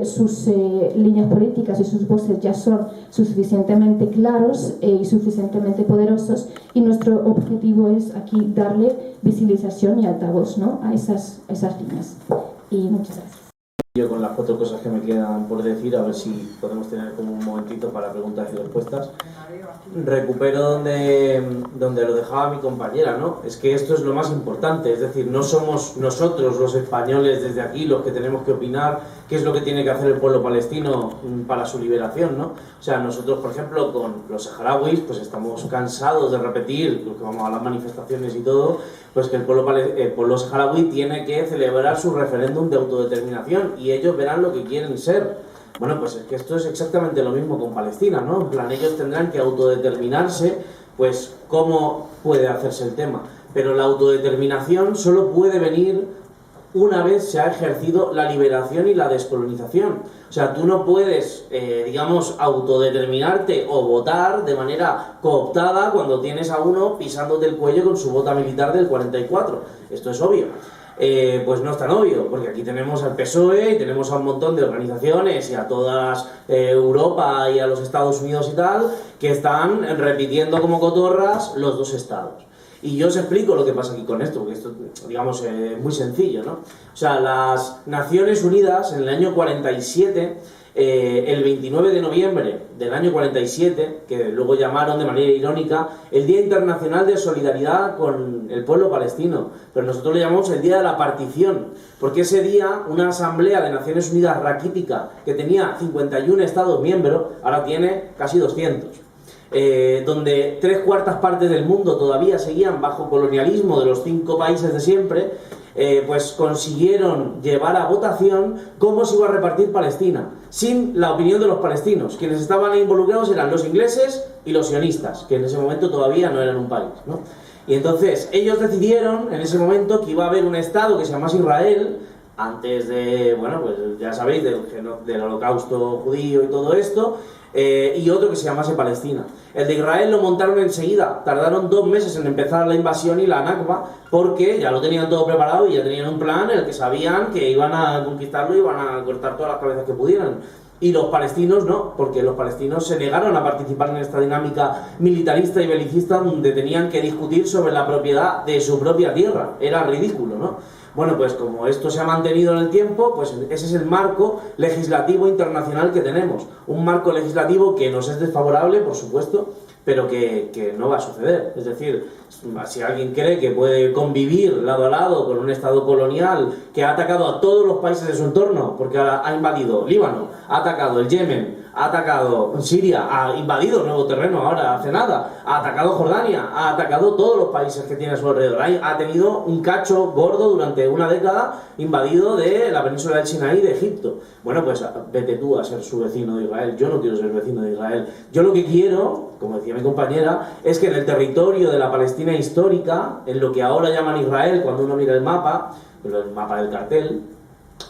sus líneas políticas y sus voces ya son suficientemente claros y suficientemente poderosos, y nuestro objetivo es aquí darle visibilización y altavoz, ¿no?, a esas líneas. Y muchas gracias. Yo con las 4 cosas que me quedan por decir, a ver si podemos tener como un momentito para preguntas y respuestas. Recupero donde lo dejaba mi compañera, ¿no? Es que esto es lo más importante, es decir, no somos nosotros los españoles desde aquí los que tenemos que opinar qué es lo que tiene que hacer el pueblo palestino para su liberación, ¿no? O sea, nosotros, por ejemplo, con los saharauis, pues estamos cansados de repetir, lo que vamos a las manifestaciones y todo, pues que el pueblo saharaui tiene que celebrar su referéndum de autodeterminación y ellos verán lo que quieren ser. Bueno, pues es que esto es exactamente lo mismo con Palestina, ¿no? En plan, ellos tendrán que autodeterminarse, pues cómo puede hacerse el tema. Pero la autodeterminación solo puede venir una vez se ha ejercido la liberación y la descolonización. O sea, tú no puedes, digamos, autodeterminarte o votar de manera cooptada cuando tienes a uno pisándote el cuello con su bota militar del 44. Esto es obvio. Pues no es tan obvio, porque aquí tenemos al PSOE y tenemos a un montón de organizaciones y a toda Europa y a los Estados Unidos y tal, que están repitiendo como cotorras los dos estados. Y yo os explico lo que pasa aquí con esto, porque esto, digamos, es muy sencillo, ¿no? O sea, las Naciones Unidas en el año 47 el 29 de noviembre del año 47, que luego llamaron de manera irónica el Día Internacional de Solidaridad con el pueblo palestino, pero nosotros lo llamamos el Día de la Partición, porque ese día una asamblea de Naciones Unidas raquítica, que tenía 51 estados miembros, ahora tiene casi 200, donde 3/4 partes del mundo todavía seguían bajo colonialismo de los 5 países de siempre, pues consiguieron llevar a votación cómo se iba a repartir Palestina, sin la opinión de los palestinos. Quienes estaban involucrados eran los ingleses y los sionistas, que en ese momento todavía no eran un país, ¿no? Y entonces ellos decidieron en ese momento que iba a haber un estado que se llamase Israel, antes de, bueno, pues ya sabéis, del holocausto judío y todo esto, y otro que se llamase Palestina. El de Israel lo montaron enseguida, tardaron 2 meses en empezar la invasión y la Nakba, porque ya lo tenían todo preparado y ya tenían un plan en el que sabían que iban a conquistarlo y iban a cortar todas las cabezas que pudieran. Y los palestinos no, porque los palestinos se negaron a participar en esta dinámica militarista y belicista donde tenían que discutir sobre la propiedad de su propia tierra. Era ridículo, ¿no? Bueno, pues como esto se ha mantenido en el tiempo, pues ese es el marco legislativo internacional que tenemos. Un marco legislativo que nos es desfavorable, por supuesto, pero que no va a suceder. Es decir, si alguien cree que puede convivir lado a lado con un estado colonial que ha atacado a todos los países de su entorno, porque ahora ha invadido Líbano, ha atacado el Yemen, ha atacado Siria, ha invadido nuevo terreno ahora hace nada, ha atacado Jordania, ha atacado todos los países que tiene a su alrededor, ha tenido un cacho gordo durante una década invadido de la península del Sinaí de Egipto. Bueno, pues vete tú a ser su vecino de Israel. Yo no quiero ser vecino de Israel. Yo lo que quiero, como decía mi compañera, es que en el territorio de la Palestina histórica, en lo que ahora llaman Israel, cuando uno mira el mapa del cartel,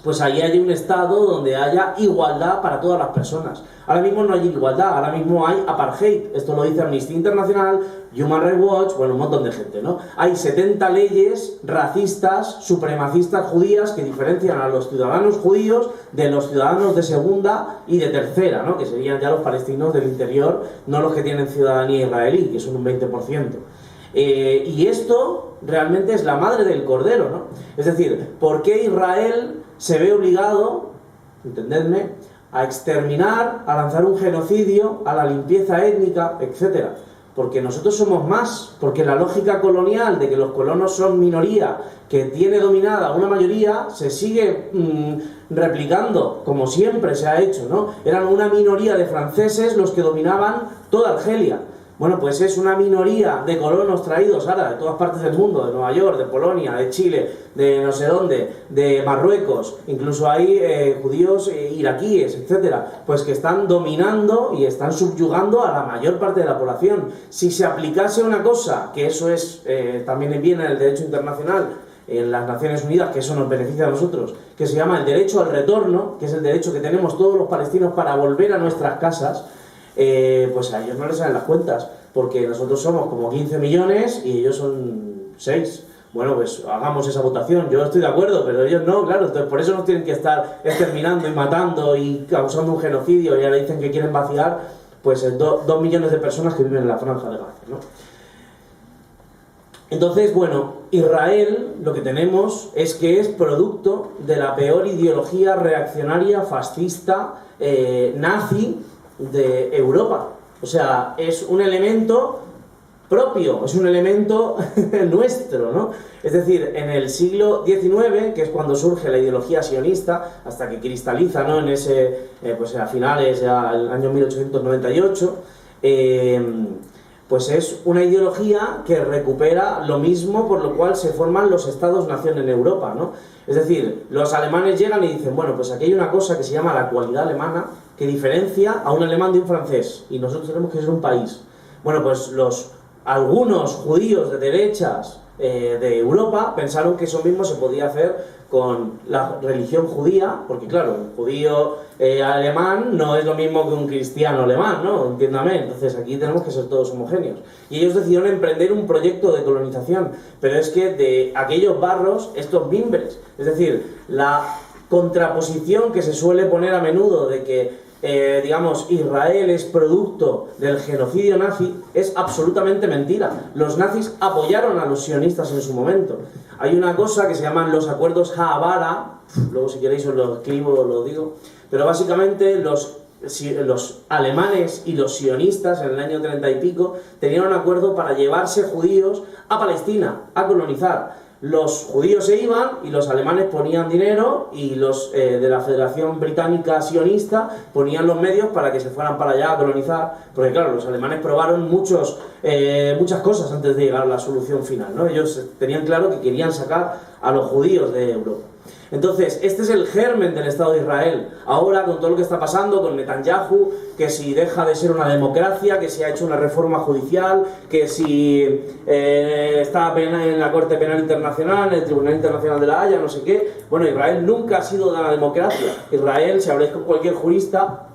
pues ahí hay un estado donde haya igualdad para todas las personas. Ahora mismo no hay igualdad, ahora mismo hay apartheid. Esto lo dice Amnistía Internacional, Human Rights Watch, bueno, un montón de gente, ¿no? Hay 70 leyes racistas, supremacistas judías que diferencian a los ciudadanos judíos de los ciudadanos de segunda y de tercera, ¿no? Que serían ya los palestinos del interior, no los que tienen ciudadanía israelí, que son un 20%. Y esto realmente es la madre del cordero, ¿no? Es decir, ¿por qué Israel se ve obligado, entendedme, a exterminar, a lanzar un genocidio, a la limpieza étnica, etcétera? Porque nosotros somos más, porque la lógica colonial de que los colonos son minoría, que tiene dominada una mayoría, se sigue replicando, como siempre se ha hecho, ¿no? Eran una minoría de franceses los que dominaban toda Argelia. Bueno, pues es una minoría de colonos traídos ahora de todas partes del mundo, de Nueva York, de Polonia, de Chile, de no sé dónde, de Marruecos, incluso hay judíos iraquíes, etcétera, pues que están dominando y están subyugando a la mayor parte de la población. Si se aplicase una cosa, que eso es también viene en el derecho internacional, en las Naciones Unidas, que eso nos beneficia a nosotros, que se llama el derecho al retorno, que es el derecho que tenemos todos los palestinos para volver a nuestras casas, pues a ellos no les salen las cuentas, porque nosotros somos como 15 millones y ellos son 6. Bueno, pues hagamos esa votación. Yo estoy de acuerdo, pero ellos no, claro. Entonces por eso nos tienen que estar exterminando y matando y causando un genocidio, y ahora dicen que quieren vaciar pues 2 millones de personas que viven en la franja de Gaza, ¿no? Entonces, bueno, Israel lo que tenemos es que es producto de la peor ideología reaccionaria, fascista, nazi de Europa. O sea, es un elemento propio, es un elemento nuestro, ¿no? Es decir, en el siglo XIX, que es cuando surge la ideología sionista, hasta que cristaliza, ¿no? En ese, pues a finales, ya el año 1898, pues es una ideología que recupera lo mismo por lo cual se forman los estados-nación en Europa, ¿no? Es decir, los alemanes llegan y dicen, bueno, pues aquí hay una cosa que se llama la cualidad alemana, que diferencia a un alemán de un francés, y nosotros tenemos que ser un país. Bueno, pues algunos judíos de derechas de Europa pensaron que eso mismo se podía hacer con la religión judía, porque claro, un judío alemán no es lo mismo que un cristiano alemán, ¿no? Entiéndame. Entonces aquí tenemos que ser todos homogéneos. Y ellos decidieron emprender un proyecto de colonización, pero es que de aquellos barros, estos mimbres, es decir, la contraposición que se suele poner a menudo de que digamos, Israel es producto del genocidio nazi, es absolutamente mentira. Los nazis apoyaron a los sionistas en su momento. Hay una cosa que se llaman los acuerdos Haavara, luego si queréis os lo escribo o lo digo, pero básicamente los alemanes y los sionistas en el año 30 y pico tenían un acuerdo para llevarse judíos a Palestina, a colonizar. Los judíos se iban y los alemanes ponían dinero y los de la Federación Británica Sionista ponían los medios para que se fueran para allá a colonizar, porque claro, los alemanes probaron muchas cosas antes de llegar a la solución final, ¿no? Ellos tenían claro que querían sacar a los judíos de Europa. Entonces, este es el germen del Estado de Israel. Ahora, con todo lo que está pasando, con Netanyahu, que si deja de ser una democracia, que si ha hecho una reforma judicial, que si está en la Corte Penal Internacional, en el Tribunal Internacional de la Haya, no sé qué. Bueno, Israel nunca ha sido una democracia. Israel, si habláis con cualquier jurista,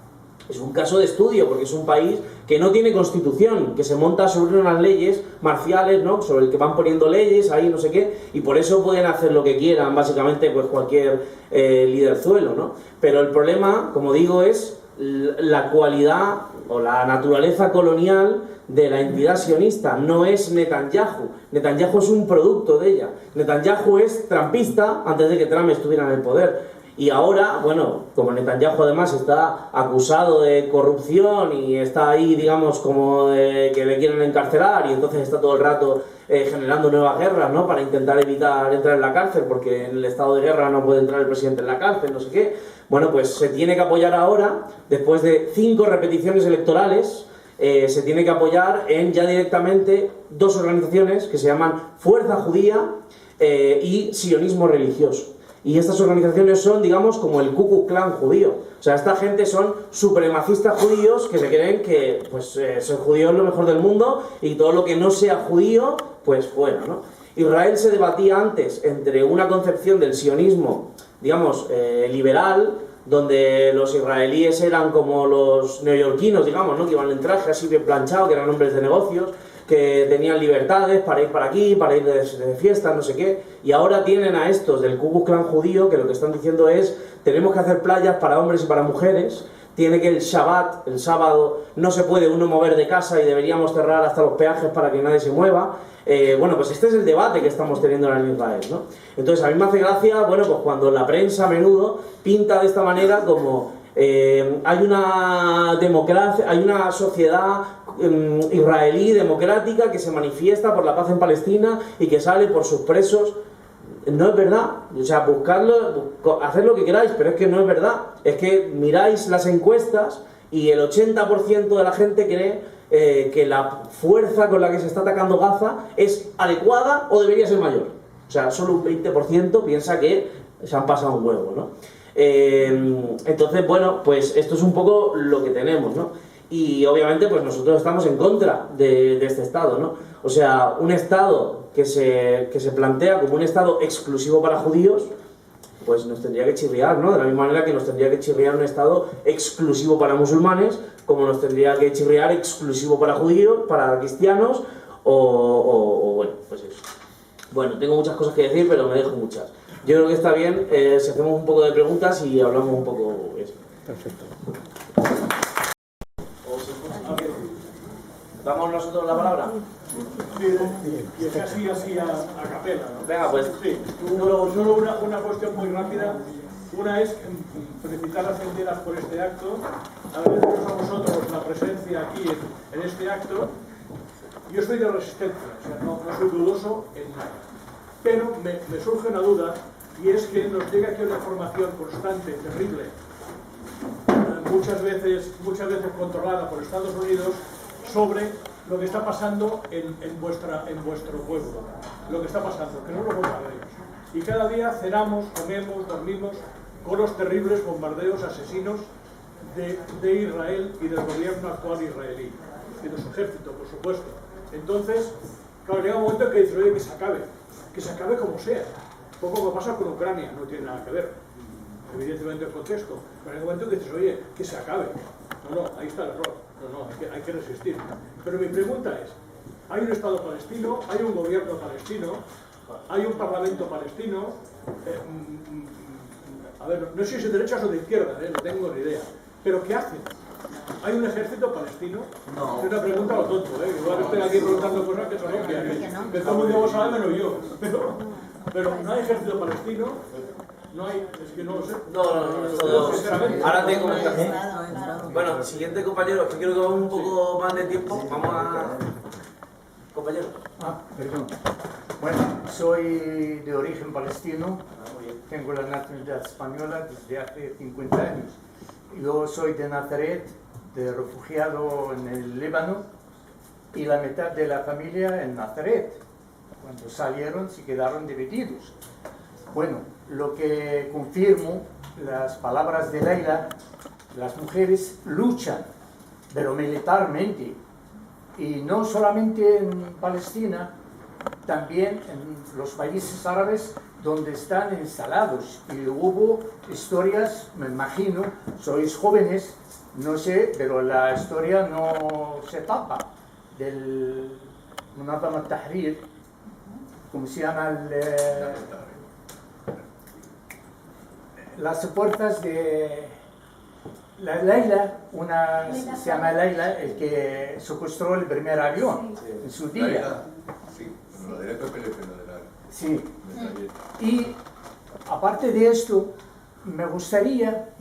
es un caso de estudio, porque es un país que no tiene constitución, que se monta sobre unas leyes marciales, ¿no? Sobre el que van poniendo leyes, ahí no sé qué, y por eso pueden hacer lo que quieran, básicamente, pues cualquier liderzuelo, ¿no? Pero el problema, como digo, es la cualidad o la naturaleza colonial de la entidad sionista, no es Netanyahu. Netanyahu es un producto de ella. Netanyahu es trumpista antes de que Trump estuviera en el poder. Y ahora, bueno, como Netanyahu además está acusado de corrupción y está ahí, digamos, como de que le quieren encarcelar y entonces está todo el rato generando nuevas guerras, ¿no? Para intentar evitar entrar en la cárcel, porque en el estado de guerra no puede entrar el presidente en la cárcel, no sé qué. Bueno, pues se tiene que apoyar ahora, después de 5 repeticiones electorales, se tiene que apoyar en ya directamente 2 organizaciones que se llaman Fuerza Judía y Sionismo Religioso. Y estas organizaciones son, digamos, como el Ku Klux Klan judío. O sea, esta gente son supremacistas judíos que se creen que, pues, ser judío es lo mejor del mundo y todo lo que no sea judío, pues fuera, ¿no? Israel se debatía antes entre una concepción del sionismo, digamos, liberal, donde los israelíes eran como los neoyorquinos, digamos, ¿no? Que iban en traje así bien planchado, que eran hombres de negocios, que tenían libertades para ir para aquí, para ir de fiesta, no sé qué, y ahora tienen a estos del Ku Klux Klan judío que lo que están diciendo es: tenemos que hacer playas para hombres y para mujeres, tiene que el Shabbat, el sábado, no se puede uno mover de casa y deberíamos cerrar hasta los peajes para que nadie se mueva. Bueno, pues este es el debate que estamos teniendo ahora en Israel, ¿no? Entonces a mí me hace gracia, bueno, pues cuando la prensa a menudo pinta de esta manera como hay una democracia, hay una sociedad israelí democrática que se manifiesta por la paz en Palestina y que sale por sus presos. No es verdad. O sea, buscarlo, hacer lo que queráis, pero es que no es verdad. Es que miráis las encuestas y el 80% de la gente cree que la fuerza con la que se está atacando Gaza es adecuada o debería ser mayor. O sea, solo un 20% piensa que se han pasado un huevo, ¿no? Entonces, bueno, pues esto es un poco lo que tenemos, ¿no? Y obviamente pues nosotros estamos en contra de este Estado, ¿no? O sea, un Estado que se plantea como un Estado exclusivo para judíos, pues nos tendría que chirriar, ¿no? De la misma manera que nos tendría que chirriar un Estado exclusivo para musulmanes, como nos tendría que chirriar exclusivo para judíos, para cristianos, o bueno, pues eso. Bueno, tengo muchas cosas que decir, pero me dejo muchas. Yo creo que está bien si hacemos un poco de preguntas y hablamos un poco eso. Perfecto. ¿Damos nosotros la palabra? Sí, y es así a capela, ¿no? Venga, pues. Sí, solo una cuestión muy rápida. Una es felicitar a las enteras por este acto, agradeceros a vosotros la presencia aquí en este acto. Yo soy de resistencia, o sea, no soy dudoso en nada. Pero me surge una duda, y es que nos llega aquí una información constante, terrible, muchas veces controlada por Estados Unidos, sobre lo que está pasando en vuestro pueblo, lo que está pasando, que no lo bombardeos. Y cada día cenamos, comemos, dormimos con los terribles bombardeos asesinos de Israel y del gobierno actual israelí, y de su ejército, por supuesto. Entonces, claro, llega un momento en que dices: oye, que se acabe como sea. Un poco lo que pasa con Ucrania, no tiene nada que ver, evidentemente el contexto, pero hay un momento en que dices: oye, que se acabe. No, ahí está el error. No, hay que resistir. Pero mi pregunta es: hay un Estado palestino, hay un gobierno palestino, hay un parlamento palestino, a ver, no sé si es de derechas o de izquierdas, no tengo ni idea, ¿Pero qué hacen? ¿Hay un ejército palestino? No. Es una pregunta a lo tonto, ¿eh? Igual estoy aquí preguntando cosas que son obvias, que todo el mundo lo sabe menos yo. Pero no hay ejército palestino, no hay, es que no lo sé. No, sinceramente. ahora tengo Bueno, siguiente compañero, que quiero que vamos un poco más de tiempo. Vamos a... Compañero. Perdón. Bueno, soy de origen palestino, tengo la nacionalidad española desde hace 50 años. Yo soy de Nazaret, de refugiado en el Líbano, y la mitad de la familia en Nazaret. Cuando salieron se quedaron divididos. Bueno, lo que confirmo, las palabras de Leila, las mujeres luchan, pero militarmente. Y no solamente en Palestina, también en los países árabes donde están instalados. Y hubo historias, me imagino, sois jóvenes, no sé, pero la historia no se tapa del Munazama al-Tahrir, ¿cómo se llama? Las fuerzas de la Leila, se llama Leila, el que secuestró el primer avión en su día. Sí, bueno, la derecha PLF, no de la... Sí. Y aparte de esto, me gustaría,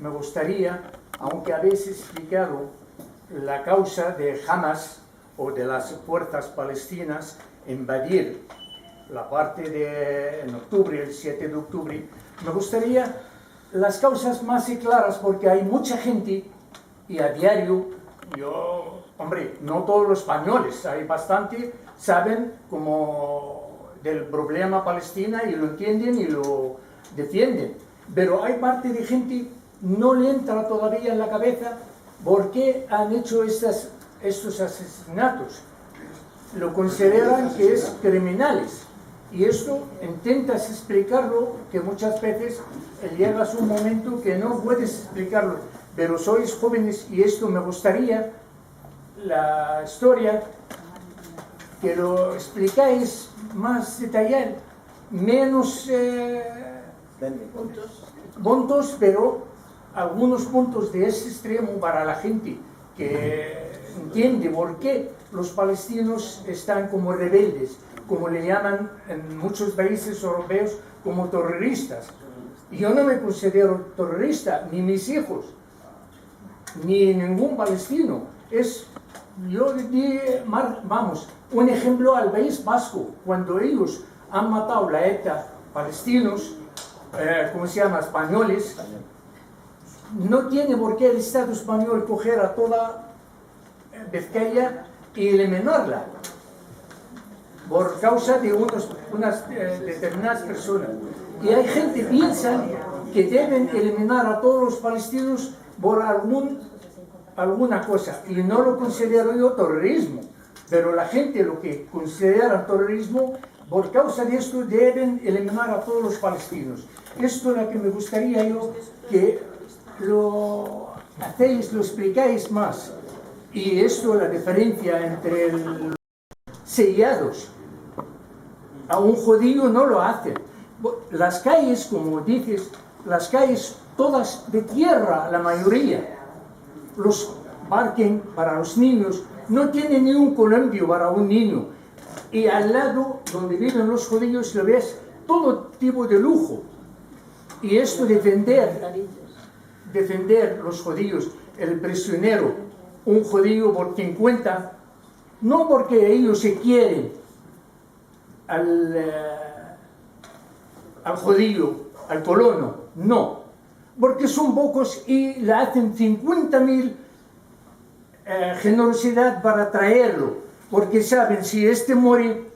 aunque habéis explicado la causa de Hamas o de las fuerzas palestinas invadir la parte en octubre, el 7 de octubre, me gustaría las causas más claras, porque hay mucha gente y a diario, hombre, no todos los españoles, hay bastante, saben como del problema Palestina y lo entienden y lo defienden, pero hay parte de gente no le entra todavía en la cabeza por qué han hecho estos asesinatos, lo consideran que es criminales. Y esto intentas explicarlo, que muchas veces llegas a un momento que no puedes explicarlo, pero sois jóvenes y esto me gustaría, la historia, que lo explicáis más detallado, menos puntos, pero algunos puntos de ese extremo para la gente que entiende por qué los palestinos están como rebeldes, como le llaman en muchos países europeos, como terroristas. Yo no me considero terrorista, ni mis hijos, ni ningún palestino. Yo di, vamos, un ejemplo al País Vasco, cuando ellos han matado la ETA palestinos, ¿cómo se llama?, españoles, no tiene por qué el Estado español coger a toda Vizcaya y eliminarla por causa de unas determinadas personas. Y hay gente que piensa que deben eliminar a todos los palestinos por alguna cosa, y no lo considero yo terrorismo, pero la gente lo que considera terrorismo, por causa de esto deben eliminar a todos los palestinos. Esto es lo que me gustaría yo que lo hacéis, lo explicáis más. Y esto es la diferencia entre los sellados. A un judío no lo hacen. Las calles, como dices, las calles todas de tierra, la mayoría. Los parques para los niños no tienen ni un columpio para un niño. Y al lado, donde viven los judíos, lo ves todo tipo de lujo. Y esto defender los judíos, el prisionero, un judío por 50, no porque ellos se quieren al judío, al colono, no, porque son pocos y le hacen 50.000 generosidad para traerlo, porque saben, si este muere,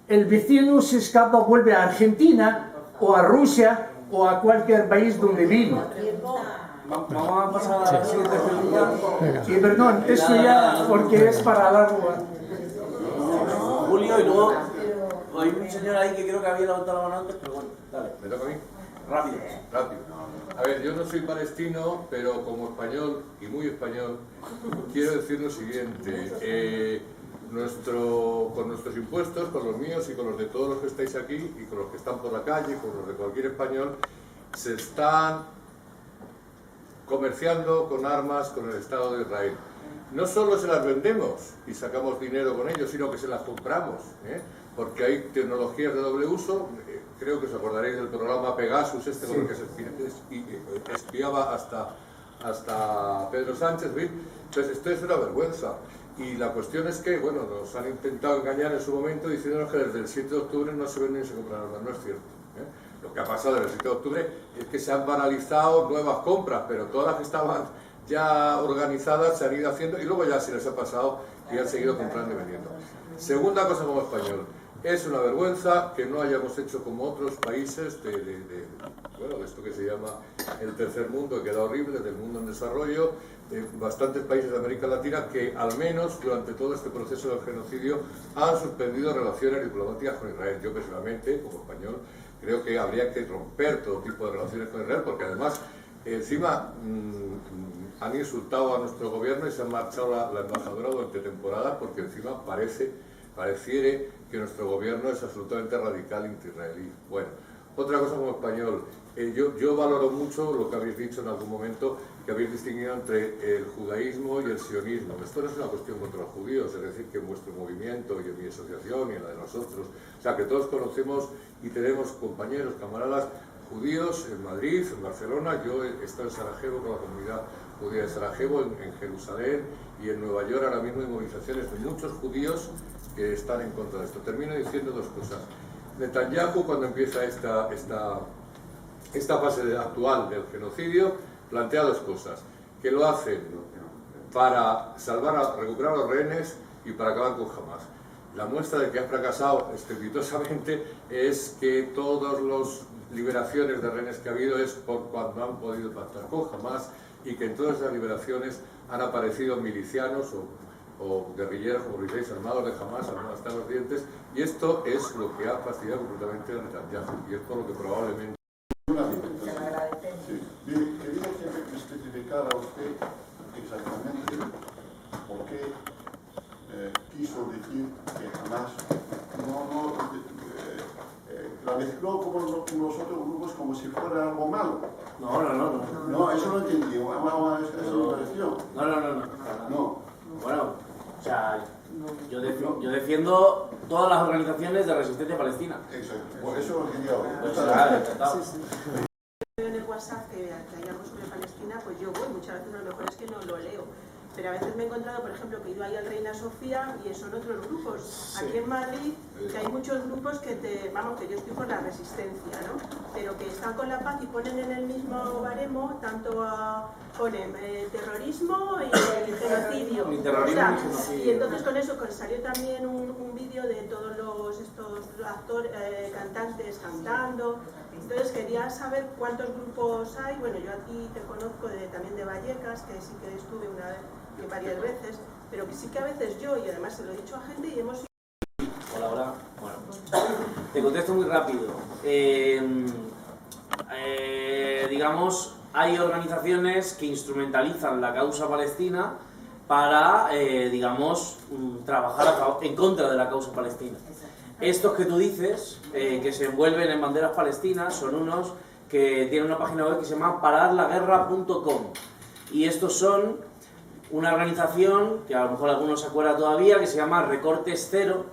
el vecino se escapa, vuelve a Argentina o a Rusia o a cualquier país donde vino. Vamos a pasar a la siguiente pregunta. Sí, perdón, eso ya porque es para largo. Julio, y luego hay un señor ahí que creo que había levantado la mano antes, pero bueno, dale. ¿Me toca a mí? Rápido. Rápido. A ver, yo no soy palestino, pero como español, y muy español, quiero decir lo siguiente. Con nuestros impuestos, con los míos y con los de todos los que estáis aquí, y con los que están por la calle, con los de cualquier español, se están comerciando con armas con el Estado de Israel. No solo se las vendemos y sacamos dinero con ellos, sino que se las compramos, porque hay tecnologías de doble uso. Creo que os acordaréis del programa Pegasus, con el que se espiaba hasta Pedro Sánchez. Entonces esto es una vergüenza. Y la cuestión es que, bueno, nos han intentado engañar en su momento diciéndonos que desde el 7 de octubre no se venden ni se compran armas. No es cierto. Lo que ha pasado desde el 7 de octubre es que se han banalizado nuevas compras, pero todas las que estaban ya organizadas se han ido haciendo y luego ya se les ha pasado y han seguido comprando y vendiendo. Segunda cosa como español, es una vergüenza que no hayamos hecho como otros países de esto que se llama el tercer mundo, que era horrible, del mundo en desarrollo, bastantes países de América Latina que al menos durante todo este proceso del genocidio han suspendido relaciones diplomáticas con Israel. Yo personalmente, como español, creo que habría que romper todo tipo de relaciones con Israel, porque además encima han insultado a nuestro gobierno y se han marchado la embajadora durante temporadas, porque encima pareciere que nuestro gobierno es absolutamente radical anti-israelí. Bueno, otra cosa como español, yo valoro mucho lo que habéis dicho en algún momento, que habéis distinguido entre el judaísmo y el sionismo. Esto no es una cuestión contra los judíos, es decir, que en vuestro movimiento y en mi asociación y en la de nosotros, o sea, que todos conocemos y tenemos compañeros, camaradas judíos en Madrid, en Barcelona. Yo he estado en Sarajevo con la comunidad judía de Sarajevo, en Jerusalén y en Nueva York. Ahora mismo hay movilizaciones de muchos judíos que están en contra de esto. Termino diciendo dos cosas. Netanyahu, cuando empieza esta fase actual del genocidio, plantea dos cosas: que lo hacen para recuperar a los rehenes y para acabar con Hamas. La muestra de que ha fracasado estrepitosamente es que todas las liberaciones de rehenes que ha habido es por cuando han podido pactar con Hamas, y que en todas esas liberaciones han aparecido milicianos o guerrilleros, como diréis, armados de Hamas, armados hasta los dientes, y esto es lo que ha fastidiado completamente a Netanyahu, y es por lo que probablemente... Sí. Quería que me especificara usted exactamente por qué quiso decir que jamás la mezcló como los otros grupos como si fuera algo malo. No, eso no entendí. Eso me pareció. No. Bueno, o sea, yo defiendo todas las organizaciones de resistencia palestina. Exacto. Por eso lo quería oír. Pues claro, encantado. En el WhatsApp que hay algo sobre Palestina, pues yo voy, muchas veces lo mejor es que no lo leo. Pero a veces me he encontrado, por ejemplo, que he ido ahí al Reina Sofía y son otros grupos. Aquí en Madrid, que hay muchos grupos que que yo estoy por la resistencia, ¿no? Pero que están con la paz y ponen en el mismo baremo, tanto ponen terrorismo y genocidio. Y entonces con eso salió también un vídeo de todos estos actores, cantantes cantando. Entonces quería saber cuántos grupos hay. Bueno, yo aquí te conozco también de Vallecas, que sí que estuve varias veces, pero que sí que a veces yo, y además se lo he dicho a gente y hemos... Hola. Bueno, te contesto muy rápido. Digamos, hay organizaciones que instrumentalizan la causa palestina para, digamos, trabajar en contra de la causa palestina. Estos que tú dices, que se envuelven en banderas palestinas, son unos que tienen una página web que se llama paradlaguerra.com, y estos son una organización que a lo mejor algunos se acuerdan todavía, que se llama Recortes Cero,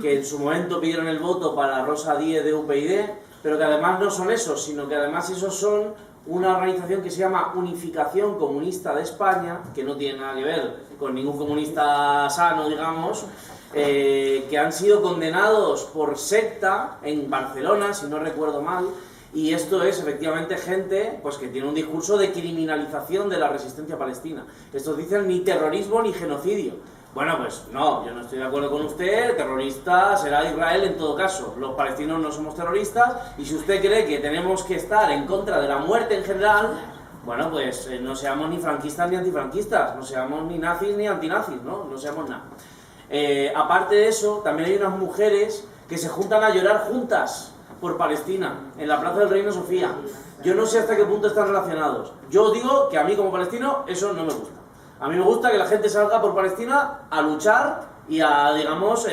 que en su momento pidieron el voto para Rosa Díez de UPyD, pero que además no son esos, sino que además esos son una organización que se llama Unificación Comunista de España, que no tiene nada que ver con ningún comunista sano, digamos, que han sido condenados por secta en Barcelona, si no recuerdo mal, y esto es efectivamente gente pues, que tiene un discurso de criminalización de la resistencia palestina. Estos dicen ni terrorismo ni genocidio. Bueno, pues no, yo no estoy de acuerdo con usted. El terrorista será Israel en todo caso. Los palestinos no somos terroristas, y si usted cree que tenemos que estar en contra de la muerte en general, bueno, pues no seamos ni franquistas ni antifranquistas, no seamos ni nazis ni antinazis, no seamos nada. Aparte de eso, también hay unas mujeres que se juntan a llorar juntas por Palestina, en la plaza del Reina Sofía. Yo no sé hasta qué punto están relacionados. Yo digo que a mí como palestino eso no me gusta. A mí me gusta que la gente salga por Palestina a luchar y a, digamos, a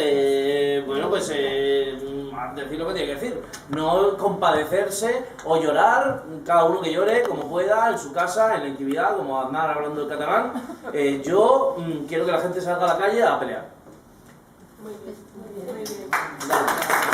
decir lo que tiene que decir. No compadecerse o llorar, cada uno que llore como pueda, en su casa, en la intimidad, como Aznar hablando el catalán. Yo quiero que la gente salga a la calle a pelear. Muy bien. Dale.